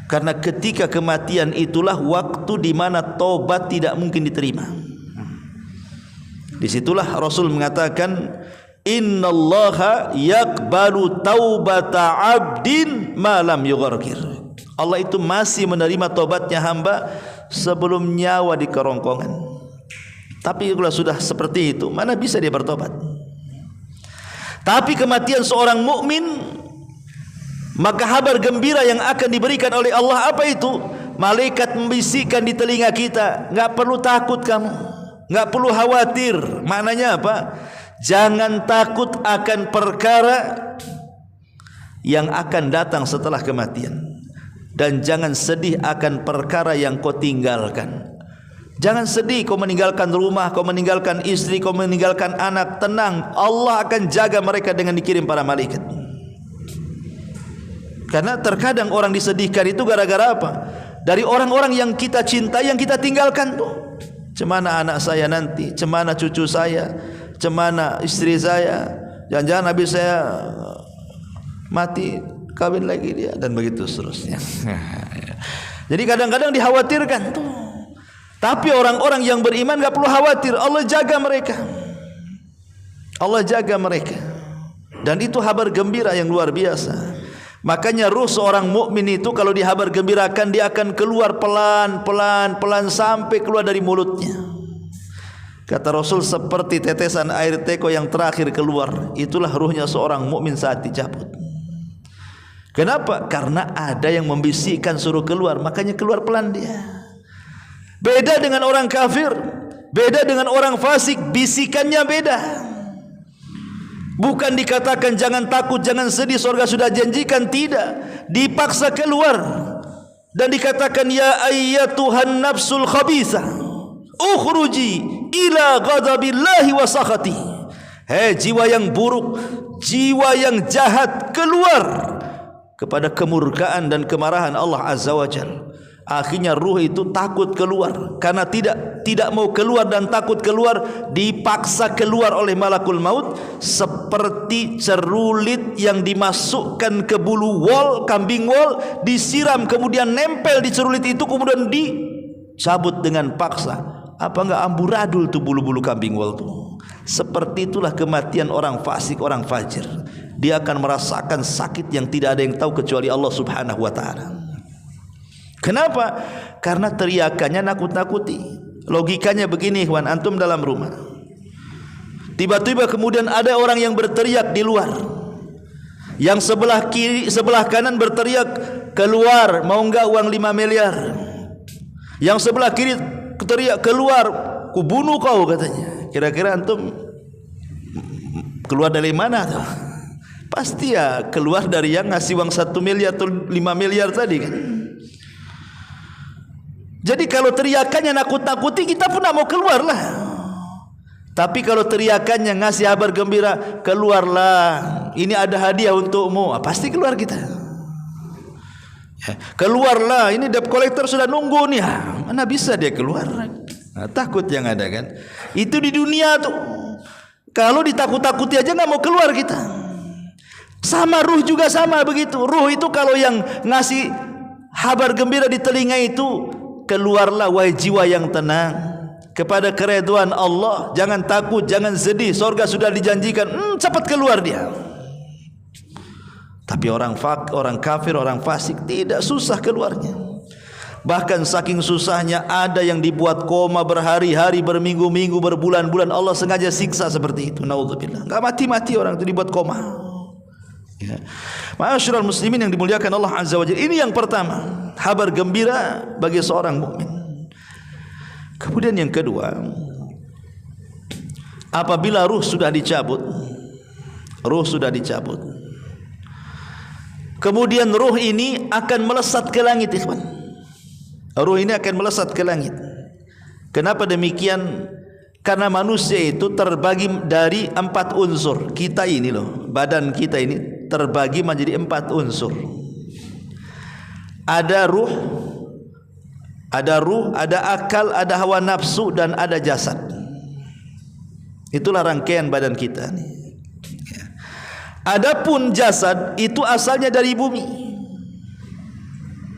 Karena ketika kematian itulah waktu di mana tobat tidak mungkin diterima. Disitulah Rasul mengatakan, innallaha yaqbalu taubata abdin ma lam yugharqir. Allah itu masih menerima tobatnya hamba sebelum nyawa di kerongkongan. Tapi kalau sudah seperti itu, mana bisa dia bertobat? Tapi kematian seorang mukmin, maka kabar gembira yang akan diberikan oleh Allah apa itu? Malaikat membisikkan di telinga kita, enggak perlu takut kamu, enggak perlu khawatir. Maknanya apa? Jangan takut akan perkara yang akan datang setelah kematian, dan jangan sedih akan perkara yang kau tinggalkan. Jangan sedih kau meninggalkan rumah, kau meninggalkan istri, kau meninggalkan anak. Tenang, Allah akan jaga mereka dengan dikirim para malaikat. Karena terkadang orang disedihkan itu gara-gara apa? Dari orang-orang yang kita cintai, yang kita tinggalkan tuh. Cemana anak saya nanti, cemana cucu saya, cemana istri saya, jangan-jangan habis saya mati, kawin lagi dia, dan begitu seterusnya. Jadi kadang-kadang dikhawatirkan tuh. Tapi orang-orang yang beriman enggak perlu khawatir, Allah jaga mereka. Allah jaga mereka. Dan itu kabar gembira yang luar biasa. Makanya ruh seorang mukmin itu kalau dihabar gembirakan, dia akan keluar pelan-pelan sampai keluar dari mulutnya. Kata Rasul, seperti tetesan air teko yang terakhir keluar, itulah ruhnya seorang mukmin saat dicabut. Kenapa? Karena ada yang membisikkan suruh keluar, makanya keluar pelan dia. Beda dengan orang kafir, beda dengan orang fasik, bisikannya beda. Bukan dikatakan jangan takut, jangan sedih, surga sudah janjikan, tidak. Dipaksa keluar dan dikatakan, ya ayyatuhan nafsul khabithah, ukhruji ila ghadabillahi wa sakhati. Hei jiwa yang buruk, jiwa yang jahat, keluar kepada kemurkaan dan kemarahan Allah Azza wa Jalla. Akhirnya ruh itu takut keluar, karena tidak mau keluar dan takut keluar, dipaksa keluar oleh malakul maut seperti cerulit yang dimasukkan ke bulu wol, kambing wol, disiram kemudian nempel di cerulit itu, kemudian dicabut dengan paksa. Apa enggak amburadul tuh bulu-bulu kambing wol tuh? Seperti itulah kematian orang fasik, orang fajir. Dia akan merasakan sakit yang tidak ada yang tahu kecuali Allah Subhanahu wa taala. Kenapa? Karena teriakannya nakut-nakuti. Logikanya begini, ikhwan, antum dalam rumah, tiba-tiba kemudian ada orang yang berteriak di luar, yang sebelah kiri, sebelah kanan berteriak, keluar, mau enggak uang 5 miliar. Yang sebelah kiri teriak, keluar, ku bunuh kau katanya. Kira-kira antum keluar dari mana tuh? Pasti ya keluar dari yang ngasih uang 1 miliar atau 5 miliar tadi kan. Jadi kalau teriakannya nakut-nakuti, kita pun tak mau keluar lah. Tapi kalau teriakannya ngasih kabar gembira, keluarlah, ini ada hadiah untukmu, pasti keluar kita. Keluarlah, ini debt collector sudah nunggu nih. Mana bisa dia keluar? Nah, takut yang ada kan. Itu di dunia tuh. Kalau ditakut-takuti aja nggak mau keluar kita. Sama ruh juga sama begitu. Ruh itu kalau yang ngasih kabar gembira di telinga itu, keluarlah wahai jiwa yang tenang kepada keridhaan Allah. Jangan takut, jangan sedih. Surga sudah dijanjikan. Cepat keluar dia. Tapi orang kafir, orang fasik tidak, susah keluarnya. Bahkan saking susahnya ada yang dibuat koma berhari-hari, berminggu-minggu, berbulan-bulan. Allah sengaja siksa seperti itu. Naudzubillah. Enggak mati-mati orang itu dibuat koma. Ya. Ma'asyiral muslimin yang dimuliakan Allah Azza wa Jalla. Ini yang pertama, kabar gembira bagi seorang mukmin. Kemudian yang kedua, apabila ruh sudah dicabut, kemudian ruh ini akan melesat ke langit, ikhwan. Ruh ini akan melesat ke langit. Kenapa demikian? Karena manusia itu terbagi dari 4 unsur. Kita ini loh, badan kita ini terbagi menjadi 4 unsur. Ada ruh, ada akal, ada hawa nafsu, dan ada jasad. Itulah rangkaian badan kita nih. Adapun jasad itu asalnya dari bumi.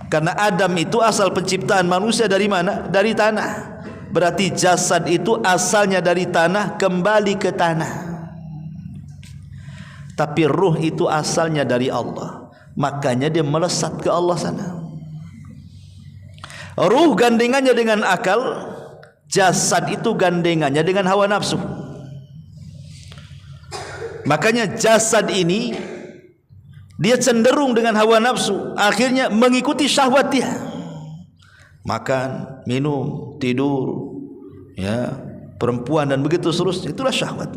Karena Adam itu asal penciptaan manusia dari mana? Dari tanah. Berarti jasad itu asalnya dari tanah, kembali ke tanah. Tapi ruh itu asalnya dari Allah. Makanya dia melesat ke Allah sana. Ruh gandengannya dengan akal, jasad itu gandengannya dengan hawa nafsu. Makanya jasad ini dia cenderung dengan hawa nafsu, akhirnya mengikuti syahwat dia. Makan, minum, tidur, ya, perempuan dan begitu seterusnya, itulah syahwat.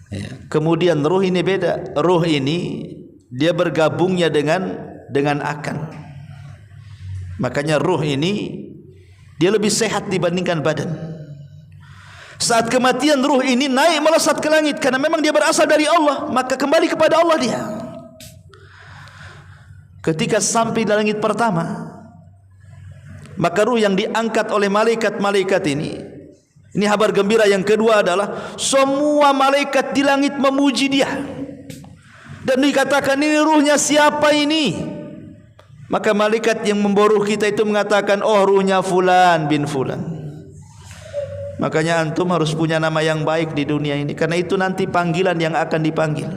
Ya. Kemudian ruh ini beda. Ruh ini dia bergabungnya dengan akal. Makanya ruh ini dia lebih sehat dibandingkan badan. Saat kematian ruh ini naik melesat ke langit karena memang dia berasal dari Allah, maka kembali kepada Allah dia. Ketika sampai di langit pertama, maka ruh yang diangkat oleh malaikat-malaikat ini kabar gembira yang kedua adalah semua malaikat di langit memuji dia. Dan dikatakan, ini ruhnya siapa ini? Maka malaikat yang membawa ruh kita itu mengatakan, oh ruhnya fulan bin fulan. Makanya antum harus punya nama yang baik di dunia ini, karena itu nanti panggilan yang akan dipanggil.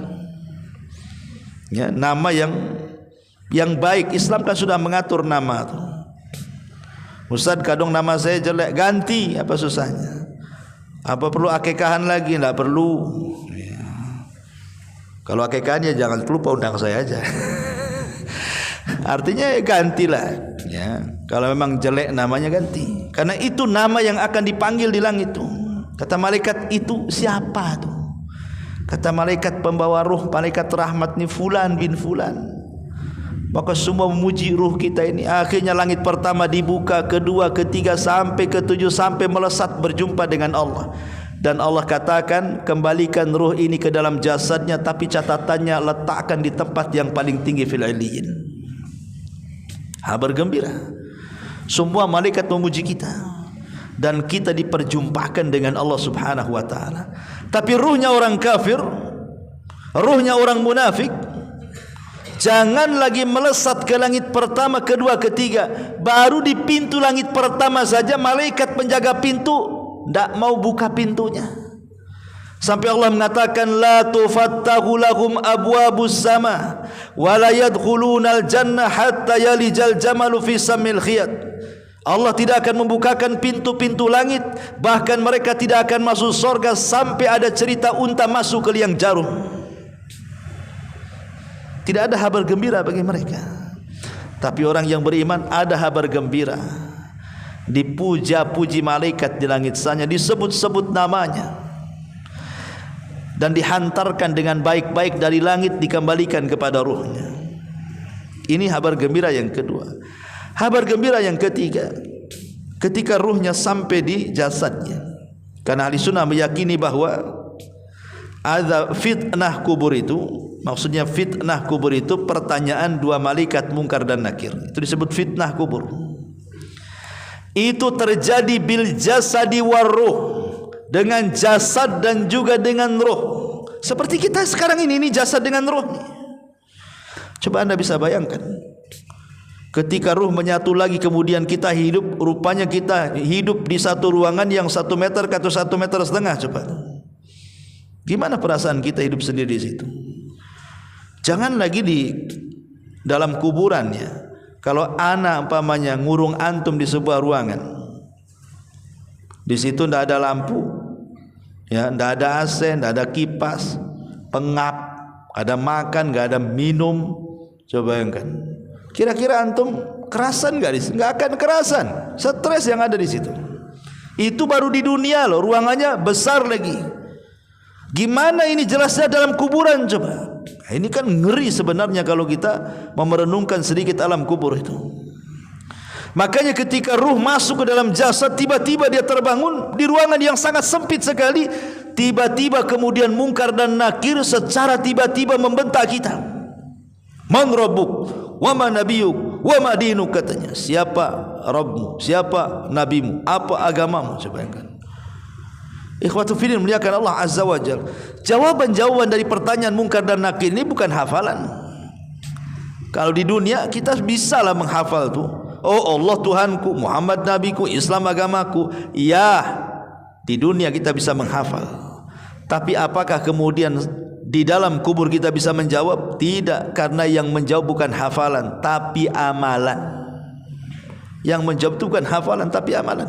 Ya, nama yang baik. Islam kan sudah mengatur nama tuh. Ustaz, kadang nama saya jelek, ganti, apa susahnya? Apa perlu akikahan lagi? Tidak perlu. Ya. Kalau akikahan ya jangan lupa undang saya aja. Artinya ya gantilah. Ya. Kalau memang jelek namanya ganti. Karena itu nama yang akan dipanggil di langit tuh. Kata malaikat itu siapa tuh? Kata malaikat pembawa ruh, malaikat rahmat ni fulan bin fulan. Maka semua memuji ruh kita ini. Akhirnya langit pertama dibuka, kedua, ketiga, sampai ketujuh, sampai melesat berjumpa dengan Allah. Dan Allah katakan, kembalikan ruh ini ke dalam jasadnya, tapi catatannya letakkan di tempat yang paling tinggi fil illiyin. Kabar gembira. Semua malaikat memuji kita, dan kita diperjumpakan dengan Allah Subhanahu wa taala. Tapi ruhnya orang kafir, ruhnya orang munafik, jangan lagi melesat ke langit pertama, kedua, ketiga. Baru di pintu langit pertama saja malaikat penjaga pintu tidak mau buka pintunya. Sampai Allah mengatakan, la tufattahu lahum abwabus sama wa la yadkhulunal jannah hatta yalijal jamalu fi samil khiyat. Allah tidak akan membukakan pintu-pintu langit, bahkan mereka tidak akan masuk surga sampai ada cerita unta masuk ke liang jarum. Tidak ada kabar gembira bagi mereka. Tapi orang yang beriman ada kabar gembira, dipuja-puji malaikat di langit sana, disebut-sebut namanya, dan dihantarkan dengan baik-baik dari langit, dikembalikan kepada ruhnya. Ini kabar gembira yang kedua. Kabar gembira yang ketiga, ketika ruhnya sampai di jasadnya. Karena ahli sunnah meyakini bahwa ada fitnah kubur itu, maksudnya fitnah kubur itu pertanyaan dua malaikat Munkar dan Nakir. Itu disebut fitnah kubur. Itu terjadi bil jasadi waruh, dengan jasad dan juga dengan roh. Seperti kita sekarang ini jasad dengan roh. Coba Anda bisa bayangkan, ketika ruh menyatu lagi kemudian kita hidup, rupanya kita hidup di satu ruangan yang 1 meter atau 1,5 meter. Coba, gimana perasaan kita hidup sendiri di situ? Jangan lagi di dalam kuburan ya. Kalau anak umpamanya ngurung antum di sebuah ruangan, di situ tidak ada lampu, ya, tidak ada AC, tidak ada kipas, pengap, ada makan, nggak ada minum. Coba bayangkan, kira-kira antum kerasan nggak di situ? Nggak akan kerasan, stres yang ada di situ. Itu baru di dunia loh, ruangannya besar lagi. Gimana ini jelasnya dalam kuburan coba? Nah, ini kan ngeri sebenarnya kalau kita memerenungkan sedikit alam kubur itu. Makanya ketika ruh masuk ke dalam jasad, tiba-tiba dia terbangun di ruangan yang sangat sempit sekali. Tiba-tiba kemudian Munkar dan Nakir secara tiba-tiba membentak kita. Man rabbuk wa ma nabiyuk wa ma dinuk, katanya. Siapa Rabbmu? Siapa nabimu? Apa agamamu? Coba bayangkan. Ikhwatu fillah muliakan Allah Azza wa Jalla. Jawaban-jawaban dari pertanyaan Munkar dan Nakir ini bukan hafalan. Kalau di dunia kita bisa lah menghafal tuh. Oh Allah Tuhanku, Muhammad Nabiku, Islam agamaku. Ya, di dunia kita bisa menghafal. Tapi apakah kemudian di dalam kubur kita bisa menjawab? Tidak, karena yang menjawab bukan hafalan tapi amalan. Yang menjawab itu bukan hafalan tapi amalan.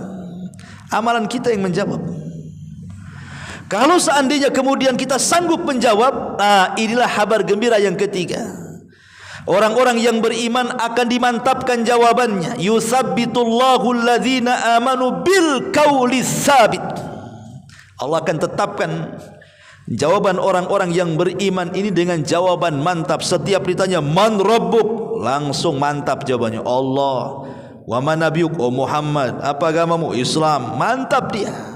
Amalan kita yang menjawab. Kalau seandainya kemudian kita sanggup menjawab, inilah kabar gembira yang ketiga. Orang-orang yang beriman akan dimantapkan jawabannya. Yutsabbitullahu alladzina amanu bil qaulis sabit. Allah akan tetapkan jawaban orang-orang yang beriman ini dengan jawaban mantap. Setiap ditanya man rabbuk, langsung mantap jawabannya. Allah. Wa man nabiyuk, oh Muhammad. Apa agamamu? Islam. Mantap dia.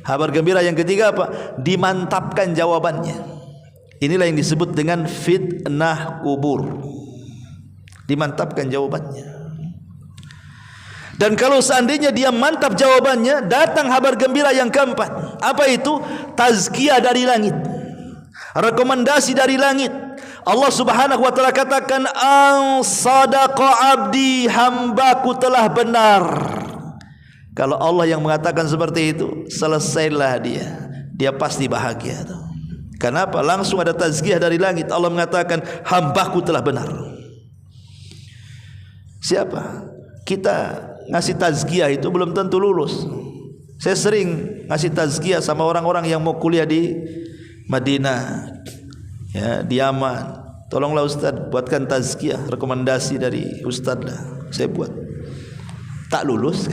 Kabar gembira yang ketiga apa? Dimantapkan jawabannya. Inilah yang disebut dengan fitnah kubur. Dimantapkan jawabannya. Dan kalau seandainya dia mantap jawabannya, datang kabar gembira yang keempat. Apa itu? Tazkiyah dari langit, rekomendasi dari langit. Allah Subhanahu wa taala katakan, "An sadaqa abdi, hambaku telah benar." Kalau Allah yang mengatakan seperti itu, selesailah dia. Dia pasti bahagia. Kenapa? Langsung ada tazkiyah dari langit. Allah mengatakan, hambaku telah benar. Siapa? Kita ngasih tazkiyah itu belum tentu lulus. Saya sering ngasih tazkiyah sama orang-orang yang mau kuliah di Madinah, ya, di Yaman. Tolonglah Ustaz, buatkan tazkiyah, rekomendasi dari Ustaz lah. Saya buat. Tak lulus.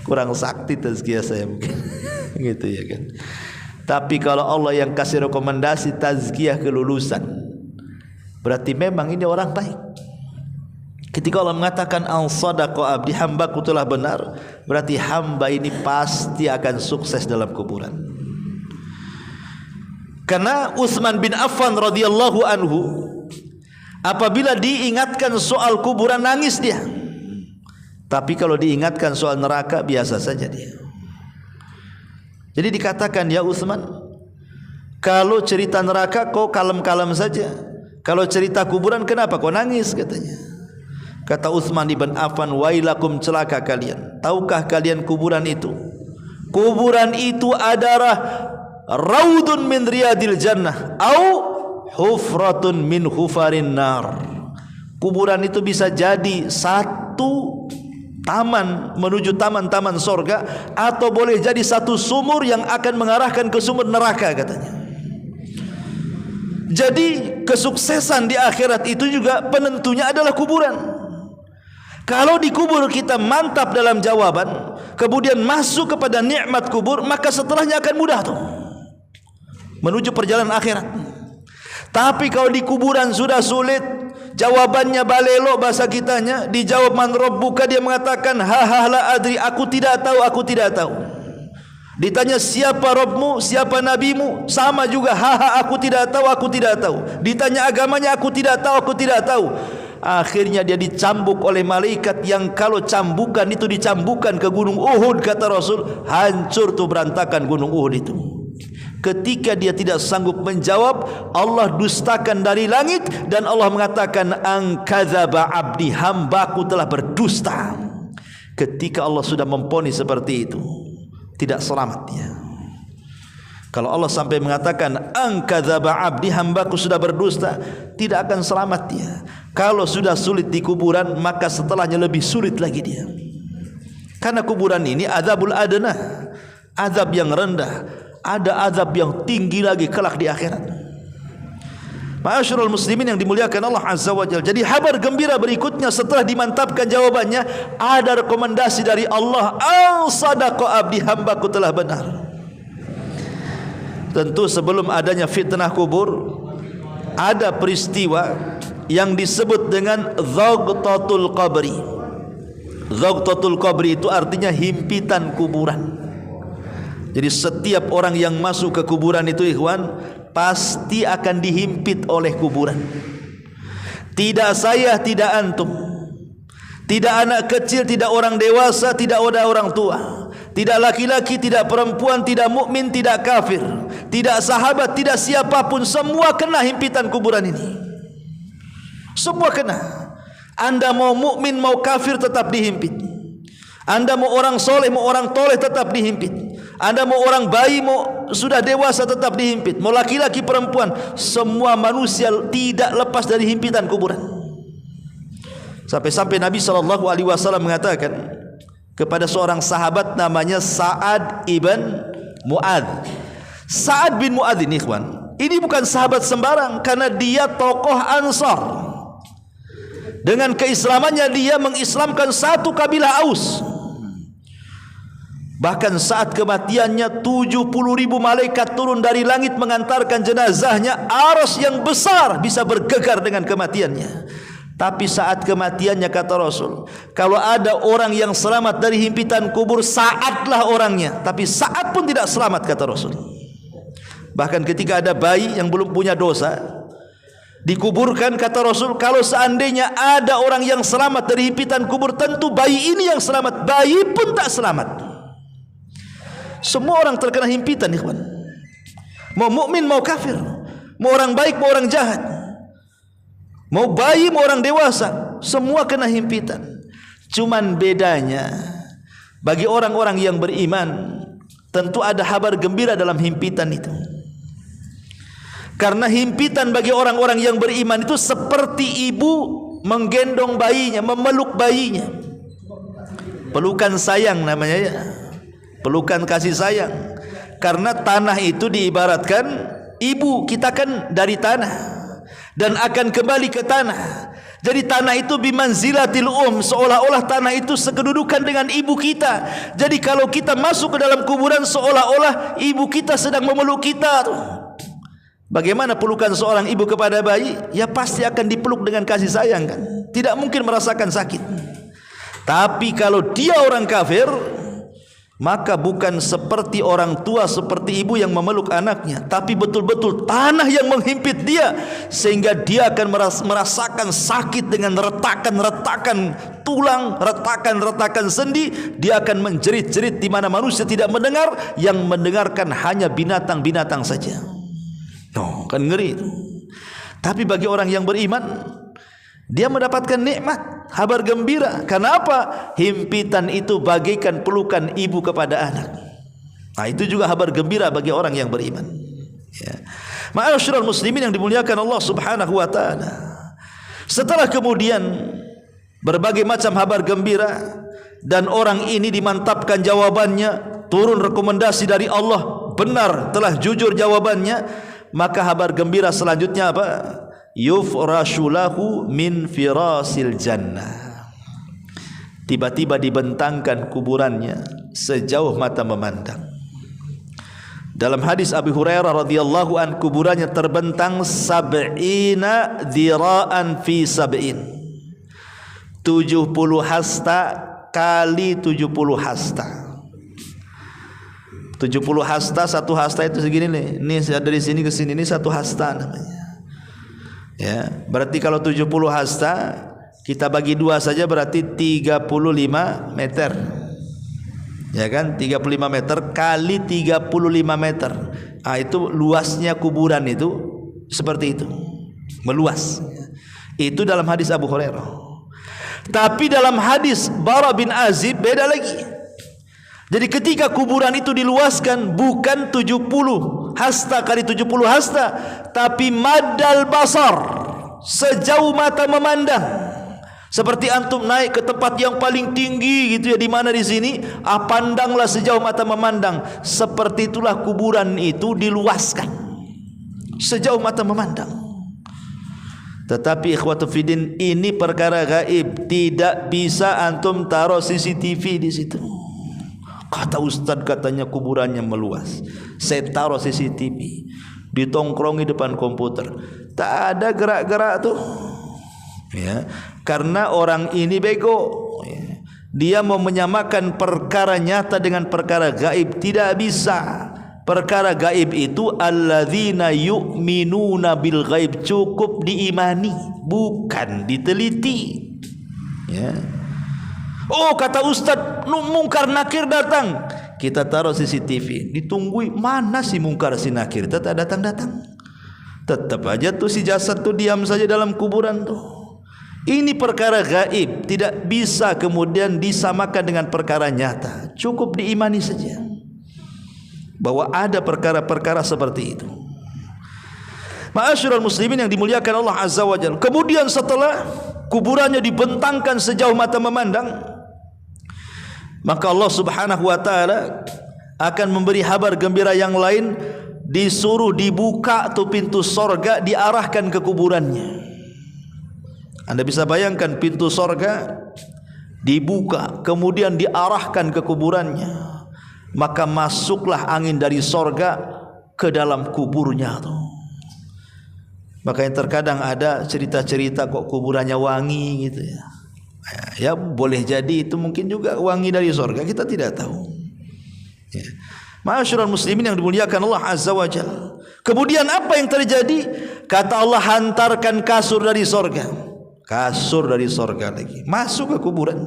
Kurang sakti tazkiyah saya mungkin. Gitu ya kan. Tapi kalau Allah yang kasih rekomendasi tazkiyah kelulusan, berarti memang ini orang baik. Ketika Allah mengatakan al-sadaqa abdi, hambaku telah benar, berarti hamba ini pasti akan sukses dalam kuburan. Karena Utsman bin Affan radhiyallahu anhu, apabila diingatkan soal kuburan nangis dia. Tapi kalau diingatkan soal neraka biasa saja dia. Jadi dikatakan, ya Utsman, kalau cerita neraka kau kalem-kalem saja, kalau cerita kuburan kenapa kau nangis, katanya. Kata Utsman bin Affan, wailakum, celaka kalian. Tahukah kalian kuburan itu? Kuburan itu adalah raudun min riyadil jannah au hufratun min hufarin nar. Kuburan itu bisa jadi satu taman menuju taman-taman sorga, atau boleh jadi satu sumur yang akan mengarahkan ke sumur neraka, katanya. Jadi kesuksesan di akhirat itu juga penentunya adalah kuburan. Kalau di kubur kita mantap dalam jawaban, kemudian masuk kepada nikmat kubur, maka setelahnya akan mudah tuh menuju perjalanan akhirat. Tapi kalau di kuburan sudah sulit, jawabannya balelo bahasa kitanya, dijawab man rabbuka, dia mengatakan ha la adri, aku tidak tahu, aku tidak tahu. Ditanya siapa Rabbmu, siapa nabimu, sama juga ha aku tidak tahu, aku tidak tahu. Ditanya agamanya, aku tidak tahu, aku tidak tahu. Akhirnya dia dicambuk oleh malaikat yang kalau cambukan itu dicambukan ke gunung Uhud, kata Rasul, hancur tuh berantakan gunung Uhud itu. Ketika dia tidak sanggup menjawab, Allah dustakan dari langit dan Allah mengatakan angkadzaba abdi, hambaku telah berdusta. Ketika Allah sudah memponis seperti itu, tidak selamat dia. Kalau Allah sampai mengatakan angkadzaba abdi, hambaku sudah berdusta, tidak akan selamat dia. Kalau sudah sulit di kuburan, maka setelahnya lebih sulit lagi dia. Karena kuburan ini azabul adna, azab yang rendah, ada azab yang tinggi lagi kelak di akhirat. Ma'asyiral muslimin yang dimuliakan Allah Azza wa Jalla. Jadi kabar gembira berikutnya setelah dimantapkan jawabannya, ada rekomendasi dari Allah, al sadaqa abdi, hambaku telah benar. Tentu sebelum adanya fitnah kubur, ada peristiwa yang disebut dengan Dhaghtatul Qabri. Dhaghtatul Qabri itu artinya himpitan kuburan. Jadi setiap orang yang masuk ke kuburan itu, ikhwan, pasti akan dihimpit oleh kuburan. Tidak saya, tidak antum, tidak anak kecil, tidak orang dewasa, tidak ada orang tua, tidak laki-laki, tidak perempuan, tidak mukmin, tidak kafir, tidak sahabat, tidak siapapun, semua kena himpitan kuburan ini. Semua kena. Anda mau mukmin, mau kafir, tetap dihimpit. Anda mau orang soleh, mau orang toleh, tetap dihimpit. Anda mau orang bayi, mau sudah dewasa, tetap dihimpit. Mau laki-laki, perempuan, semua manusia tidak lepas dari himpitan kuburan. Sampai-sampai Nabi SAW mengatakan kepada seorang sahabat namanya Sa'ad ibn Mu'adz. Sa'ad bin Mu'adz ini, ikhwan, ini bukan sahabat sembarang, karena dia tokoh Ansar. Dengan keislamannya dia mengislamkan satu kabilah Aus. Bahkan saat kematiannya 70.000 malaikat turun dari langit mengantarkan jenazahnya. Arsy yang besar bisa bergegar dengan kematiannya. Tapi saat kematiannya, kata Rasul, kalau ada orang yang selamat dari himpitan kubur, Sa'adlah orangnya. Tapi Sa'ad pun tidak selamat, kata Rasul. Bahkan ketika ada bayi yang belum punya dosa dikuburkan, kata Rasul, kalau seandainya ada orang yang selamat dari himpitan kubur, tentu bayi ini yang selamat. Bayi pun tak selamat. Semua orang terkena himpitan, ikhwan. Mau mukmin, mau kafir, mau orang baik, mau orang jahat, mau bayi, mau orang dewasa, semua kena himpitan. Cuman bedanya, bagi orang-orang yang beriman, tentu ada kabar gembira dalam himpitan itu. Karena himpitan bagi orang-orang yang beriman itu seperti ibu menggendong bayinya, memeluk bayinya. Pelukan sayang namanya ya. Pelukan kasih sayang. Karena tanah itu diibaratkan ibu, kita kan dari tanah dan akan kembali ke tanah. Jadi tanah itu bimanzilatil seolah-olah tanah itu sekedudukan dengan ibu kita. Jadi kalau kita masuk ke dalam kuburan, seolah-olah ibu kita sedang memeluk kita tuh. Bagaimana pelukan seorang ibu kepada bayi? Ya pasti akan dipeluk dengan kasih sayang kan. Tidak mungkin merasakan sakit. Tapi kalau dia orang kafir, maka bukan seperti orang tua, seperti ibu yang memeluk anaknya, tapi betul-betul tanah yang menghimpit dia, sehingga dia akan merasakan sakit dengan retakan-retakan tulang, retakan-retakan sendi. Dia akan menjerit-jerit di mana manusia tidak mendengar, yang mendengarkan hanya binatang-binatang saja. Kan ngeri itu. Tapi bagi orang yang beriman, dia mendapatkan nikmat, kabar gembira. Kenapa? Himpitan itu bagaikan pelukan ibu kepada anak. Nah, itu juga kabar gembira bagi orang yang beriman. Ya. Ma'asyiral muslimin yang dimuliakan Allah Subhanahu wa taala. Setelah kemudian berbagai macam kabar gembira dan orang ini dimantapkan jawabannya, turun rekomendasi dari Allah, benar, telah jujur jawabannya, maka kabar gembira selanjutnya apa? Yufrashu lahu min firasil jannah. Tiba-tiba dibentangkan kuburannya sejauh mata memandang. Dalam hadis Abu Hurairah radhiyallahu an, kuburannya terbentang 70 dhira'an fi 70. 70 hasta kali 70 hasta. 70 hasta, satu hasta itu segini nih. Ini dari sini ke sini ini satu hasta namanya. Ya, berarti kalau 70 hasta kita bagi dua saja berarti 35 meter. Ya kan, 35 meter kali 35 meter. Ah, itu luasnya kuburan itu seperti itu, meluas. Itu dalam hadis Abu Hurairah. Tapi dalam hadis Bara bin Azib beda lagi. Jadi ketika kuburan itu diluaskan bukan 70 hasta kali 70 hasta, tapi madal basar, sejauh mata memandang. Seperti antum naik ke tempat yang paling tinggi gitu ya, di mana di sini, pandanglah sejauh mata memandang. Seperti itulah kuburan itu diluaskan sejauh mata memandang. Tetapi ikhwatu fiddin, ini perkara gaib, tidak bisa antum taruh CCTV di situ. Kata ustaz katanya kuburannya meluas, saya taruh CCTV, ditongkrongi depan komputer, tak ada gerak-gerak tuh. Ya, karena orang ini bego, ya. Dia mau menyamakan perkara nyata dengan perkara gaib, tidak bisa. Perkara gaib itu alladzina yu'minuna bil ghaib, cukup diimani, bukan diteliti. Ya. Oh, kata ustaz, mungkar nakir datang, kita taruh CCTV, ditunggui, mana si mungkar si nakir, tetap datang-datang. Tetap aja tuh si jasad tuh diam saja dalam kuburan tuh. Ini perkara gaib, tidak bisa kemudian disamakan dengan perkara nyata. Cukup diimani saja bahwa ada perkara-perkara seperti itu. Ma'asyiral muslimin yang dimuliakan Allah Azza wa Jalla. Kemudian setelah kuburannya dibentangkan sejauh mata memandang, maka Allah Subhanahu wa taala akan memberi kabar gembira yang lain, disuruh dibuka tuh pintu sorga, diarahkan ke kuburannya. Anda bisa bayangkan pintu sorga dibuka, kemudian diarahkan ke kuburannya, maka masuklah angin dari sorga ke dalam kuburnya tuh. Makanya terkadang ada cerita-cerita kok kuburannya wangi gitu ya. Ya boleh jadi itu mungkin juga wangi dari sorga, kita tidak tahu. Ya. Ma'asyiral muslimin yang dimuliakan Allah Azza wa Jalla. Kemudian apa yang terjadi? Kata Allah, hantarkan kasur dari sorga. Kasur dari sorga lagi masuk ke kuburan.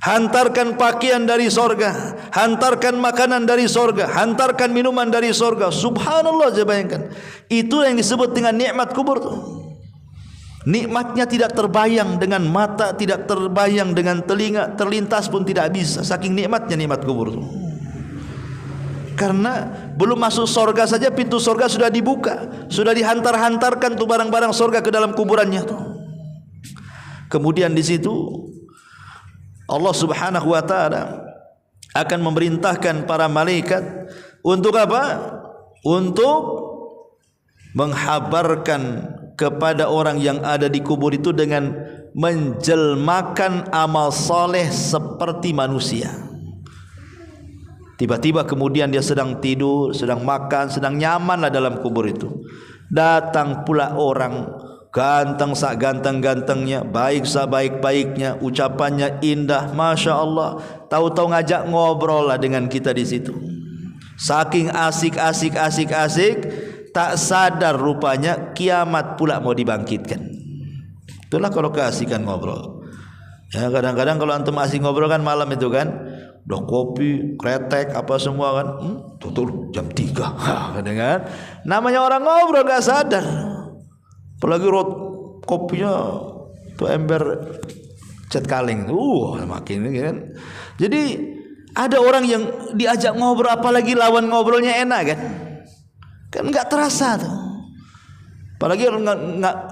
Hantarkan pakaian dari sorga, hantarkan makanan dari sorga, hantarkan minuman dari sorga. Subhanallah, saya bayangkan. Itu yang disebut dengan nikmat kubur tuh. Nikmatnya tidak terbayang dengan mata, tidak terbayang dengan telinga, terlintas pun tidak bisa. Saking nikmatnya nikmat kubur tuh. Karena belum masuk sorga saja pintu sorga sudah dibuka, sudah dihantar-hantarkan tuh barang-barang sorga ke dalam kuburannya tuh. Kemudian di situ Allah Subhanahu wa taala akan memerintahkan para malaikat untuk apa? Untuk menghabarkan kepada orang yang ada di kubur itu dengan menjelmakan amal soleh seperti manusia. Tiba-tiba kemudian dia sedang tidur, sedang makan, sedang nyaman lah dalam kubur itu. Datang pula orang ganteng sak ganteng-gantengnya, baik sak baik-baiknya, ucapannya indah, masya Allah. Tahu-tahu ngajak ngobrol lah dengan kita di situ. Saking asik, tak sadar rupanya kiamat pula mau dibangkitkan. Itulah kalau keasikan ngobrol. Ya, kadang-kadang kalau antum asik ngobrol kan malam itu kan, udah kopi, kretek, apa semua kan, tuh jam 3. Kan? Namanya orang ngobrol gak sadar. Apalagi kopinya tuh ember cat kaleng, makin ini kan. Jadi ada orang yang diajak ngobrol, apalagi lawan ngobrolnya enak kan nggak terasa tuh. Apalagi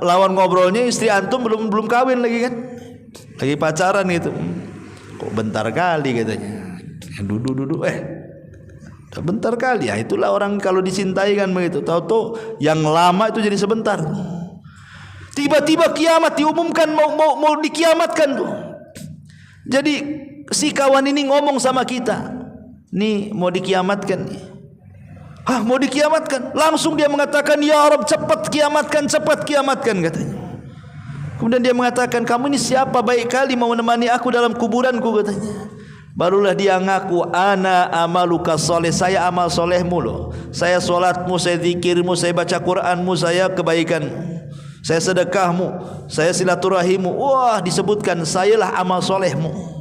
lawan ngobrolnya istri antum belum kawin lagi kan, lagi pacaran gitu. Kok bentar kali katanya, duduk Bentar kali ya, itulah orang kalau dicintai kan begitu. Tahu-tahu yang lama itu jadi sebentar. Tiba-tiba kiamat diumumkan, mau dikiamatkan tuh. Jadi si kawan ini ngomong sama kita, nih mau dikiamatkan nih. Mau dikiamatkan. Langsung dia mengatakan, ya Rabb, cepat kiamatkan katanya. Kemudian dia mengatakan, kamu ini siapa, baik kali mau menemani aku dalam kuburanku katanya. Barulah dia ngaku, ana amaluka soleh, saya amal solehmu loh. Saya solatmu, saya zikirmu, saya baca Quranmu, saya kebaikanmu, saya sedekahmu, saya silaturahimmu. Wah, disebutkan sayalah amal solehmu.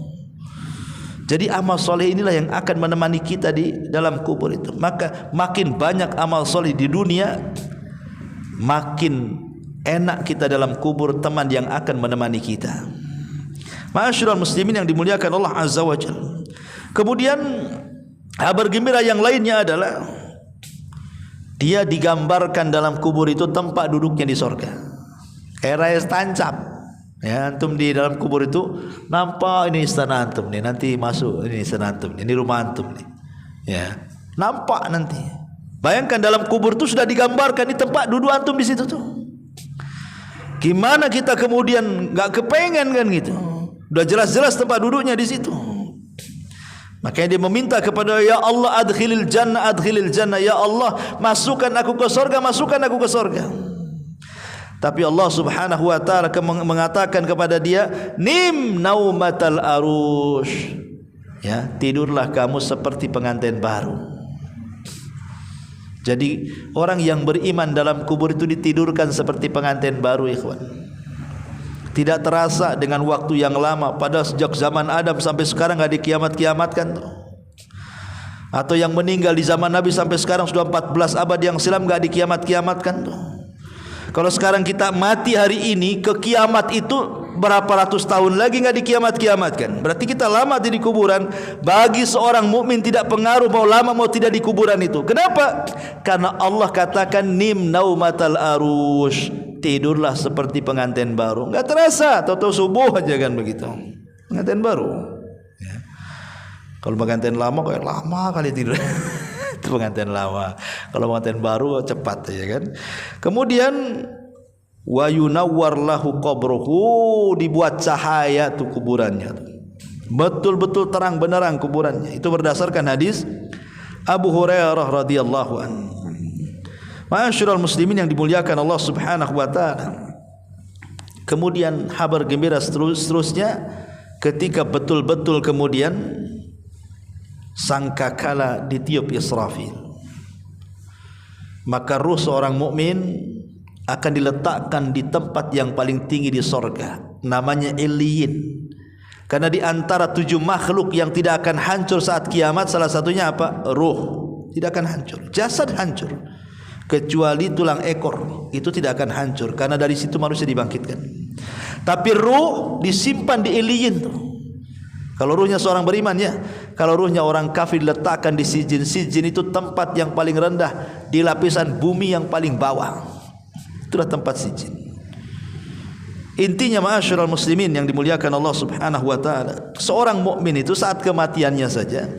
Jadi amal soleh inilah yang akan menemani kita di dalam kubur itu. Maka makin banyak amal soleh di dunia, makin enak kita dalam kubur, teman yang akan menemani kita. Ma'asyiral muslimin yang dimuliakan Allah Azza wa Jalla. Kemudian kabar gembira yang lainnya adalah dia digambarkan dalam kubur itu tempat duduknya di sorga. Kayak rayas tancap. Ya, antum di dalam kubur itu nampak ini istana antum nih, nanti masuk ini istana antum nih, ini rumah antum nih. Ya, nampak nanti. Bayangkan dalam kubur itu sudah digambarkan di tempat duduk antum di situ tuh. Gimana kita kemudian enggak kepengen kan gitu? Sudah jelas-jelas tempat duduknya di situ. Makanya dia meminta kepada, ya Allah adkhilil jannah, ya Allah masukkan aku ke surga, masukkan aku ke surga. Tapi Allah Subhanahu wa taala mengatakan kepada dia, nim naumatal arush. Ya, tidurlah kamu seperti pengantin baru. Jadi orang yang beriman dalam kubur itu ditidurkan seperti pengantin baru, ikhwan. Tidak terasa dengan waktu yang lama. Pada sejak zaman Adam sampai sekarang gak dikiamat-kiamatkan tuh. Atau yang meninggal di zaman Nabi sampai sekarang sudah 14 abad yang silam gak dikiamat-kiamatkan tuh. Kalau sekarang kita mati hari ini, ke kiamat itu berapa ratus tahun lagi gak dikiamat-kiamatkan. Berarti kita lama di kuburan. Bagi seorang mukmin tidak pengaruh mau lama mau tidak di kuburan itu. Kenapa? Karena Allah katakan nim naumatal arush, tidurlah seperti pengantin baru. Enggak terasa, tahu-tahu subuh aja kan begitu. Pengantin baru. Ya. Kalau pengantin lama kayak lama kali tidur. Itu pengantin lama. Kalau pengantin baru cepat ya kan. Kemudian wa yunawwar lahu qabruhu, dibuat cahaya tuh kuburannya. Betul-betul terang benderang kuburannya. Itu berdasarkan hadis Abu Hurairah radhiyallahu anhu. Ma'asyiral muslimin yang dimuliakan Allah Subhanahu wa taala. Kemudian kabar gembira seterusnya ketika betul-betul kemudian sangkakala ditiup Israfil. Maka ruh seorang mukmin akan diletakkan di tempat yang paling tinggi di sorga, namanya Illiyin. Karena di antara 7 makhluk yang tidak akan hancur saat kiamat, salah satunya apa? Ruh. Tidak akan hancur, jasad hancur, kecuali tulang ekor itu tidak akan hancur karena dari situ manusia dibangkitkan. Tapi ruh disimpan di Illiyin tuh. Kalau ruhnya seorang beriman ya. Kalau ruhnya orang kafir diletakkan di sijin. Sijin itu tempat yang paling rendah di lapisan bumi yang paling bawah. Itulah tempat sijin. Intinya ma'asyiral muslimin yang dimuliakan Allah Subhanahu wa taala, seorang mukmin itu saat kematiannya saja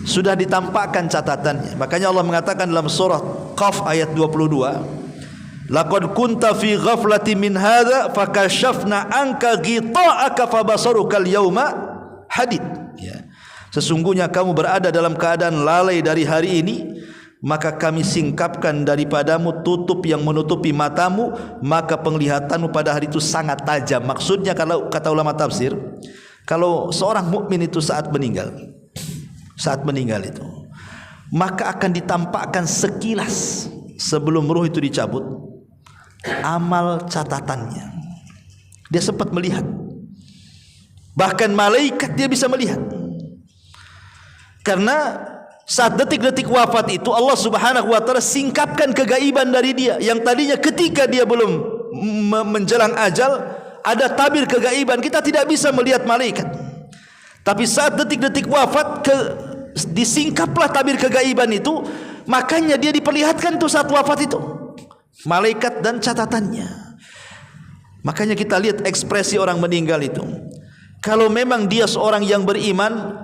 sudah ditampakkan catatannya. Makanya Allah mengatakan dalam surah Qaf ayat 22, laqad kunta fi ghaflati min hadza fakashafna anka ghita'aka fabasaruka al-yauma hadid. Ya. Sesungguhnya kamu berada dalam keadaan lalai dari hari ini, maka kami singkapkan daripadamu tutup yang menutupi matamu, maka penglihatanmu pada hari itu sangat tajam. Maksudnya kalau kata ulama tafsir, kalau seorang mukmin itu saat meninggal itu, maka akan ditampakkan sekilas sebelum ruh itu dicabut amal catatannya. Dia sempat melihat, bahkan malaikat dia bisa melihat. Karena saat detik-detik wafat itu Allah Subhanahu wa taala singkapkan kegaiban dari dia. Yang tadinya ketika dia belum menjelang ajal ada tabir kegaiban, kita tidak bisa melihat malaikat. Tapi saat detik-detik wafat disingkaplah tabir kegaiban itu, makanya dia diperlihatkan tuh saat wafat itu malaikat dan catatannya. Makanya kita lihat ekspresi orang meninggal itu. Kalau memang dia seorang yang beriman,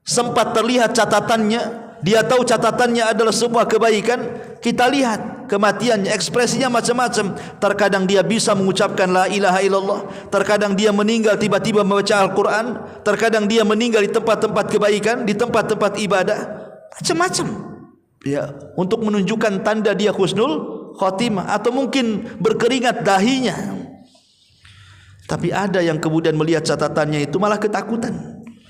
sempat terlihat catatannya, dia tahu catatannya adalah sebuah kebaikan, kita lihat kematiannya, ekspresinya macam-macam. Terkadang dia bisa mengucapkan la ilaha illallah, terkadang dia meninggal tiba-tiba membaca Al-Quran, terkadang dia meninggal di tempat-tempat kebaikan, di tempat-tempat ibadah, macam-macam ya, untuk menunjukkan tanda dia husnul khotimah, atau mungkin berkeringat dahinya. Tapi ada yang kemudian melihat catatannya itu malah ketakutan,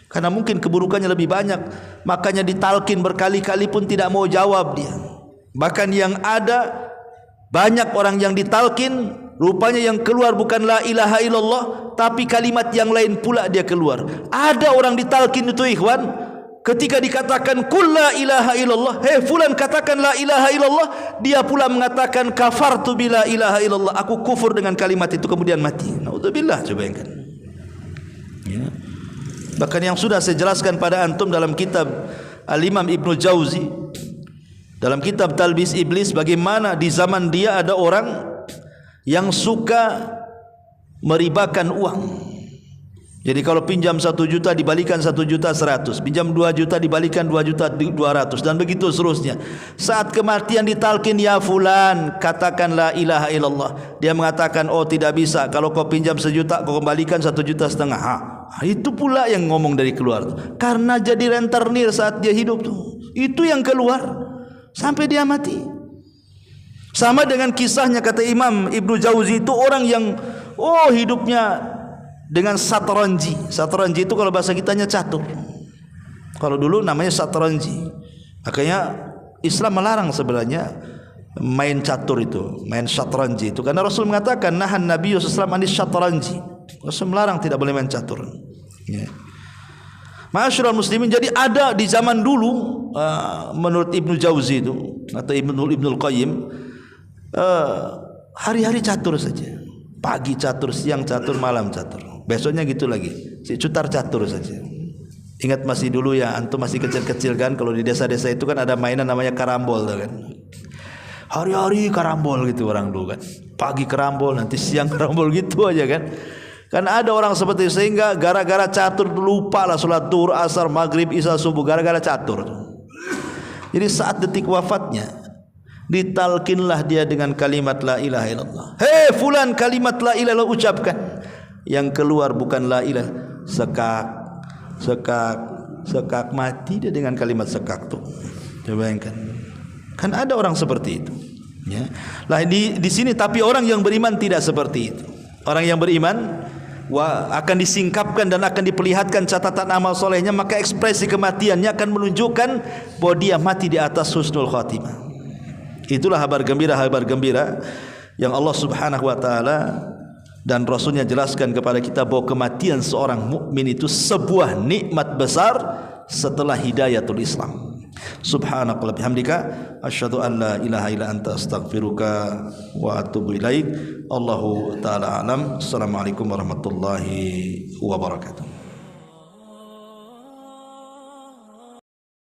karena mungkin keburukannya lebih banyak, makanya ditalkin berkali-kali pun tidak mau jawab dia. Bahkan yang ada banyak orang yang ditalkin, rupanya yang keluar bukan la ilaha illallah, tapi kalimat yang lain pula dia keluar. Ada orang ditalkin itu ikhwan, ketika dikatakan kul la ilaha illallah, hei fulan katakan la ilaha illallah, dia pula mengatakan kafartu bila ilaha illallah, aku kufur dengan kalimat itu, kemudian mati. Naudzubillah, coba bayangkan ya. Bahkan yang sudah saya jelaskan pada antum dalam kitab Al-Imam Ibnu Jauzi, dalam kitab Talbis Iblis, bagaimana di zaman dia ada orang yang suka meribakan uang. Jadi kalau pinjam 1 juta dibalikan 1.100.000, pinjam 2 juta dibalikan 2.200.000, dan begitu seterusnya. Saat kematian ditalkin, ya fulan katakan la ilaha illallah, dia mengatakan oh tidak bisa, kalau kau pinjam 1 juta kau kembalikan 1,5 juta. Itu pula yang ngomong dari keluar, karena jadi rentenir saat dia hidup tuh, itu yang keluar sampai dia mati. Sama dengan kisahnya kata Imam Ibnu Jauzi, itu orang yang hidupnya dengan satranji. Satranji itu kalau bahasa kitanya catur, kalau dulu namanya satranji. Makanya Islam melarang sebenarnya main catur itu, main satranji itu, karena Rasul mengatakan nahan Nabi sallallahu alaihi wasallam anis satranji. Rasul melarang tidak boleh main catur ya. Ma'asyiral muslimin, jadi ada di zaman dulu menurut Ibnu Jauzi itu atau Ibnul Qayyim, hari-hari catur saja, pagi catur, siang catur, malam catur, besoknya gitu lagi, si cutar catur saja. Ingat masih dulu ya, antum masih kecil-kecil kan, kalau di desa-desa itu kan ada mainan namanya karambol kan. Hari-hari karambol gitu orang dulu kan, pagi karambol, nanti siang karambol gitu aja kan. Kan ada orang seperti itu, sehingga gara-gara catur lupa lah sholat duhur, asar, maghrib, isya, subuh, gara-gara catur. Jadi saat detik wafatnya ditalkinlah dia dengan kalimat la ilaha illallah. Hei fulan, kalimat la ilaha illallah ucapkan. Yang keluar bukan la ilaha, sekak mati dia dengan kalimat sekak tuh. Coba bayangkan. Kan ada orang seperti itu ya. Lah di sini, tapi orang yang beriman tidak seperti itu. Orang yang beriman akan disingkapkan dan akan diperlihatkan catatan amal solehnya, maka ekspresi kematiannya akan menunjukkan bahwa dia mati di atas husnul khatimah. Itulah kabar gembira yang Allah Subhanahu wa taala dan Rasulnya jelaskan kepada kita, bahwa kematian seorang mukmin itu sebuah nikmat besar setelah hidayatul Islam. Subhanakallahumma bihamdika asyhadu an la ilaha illa anta astaghfiruka wa atubu ilaik. Allahu taala alam. Assalamualaikum warahmatullahi wabarakatuh.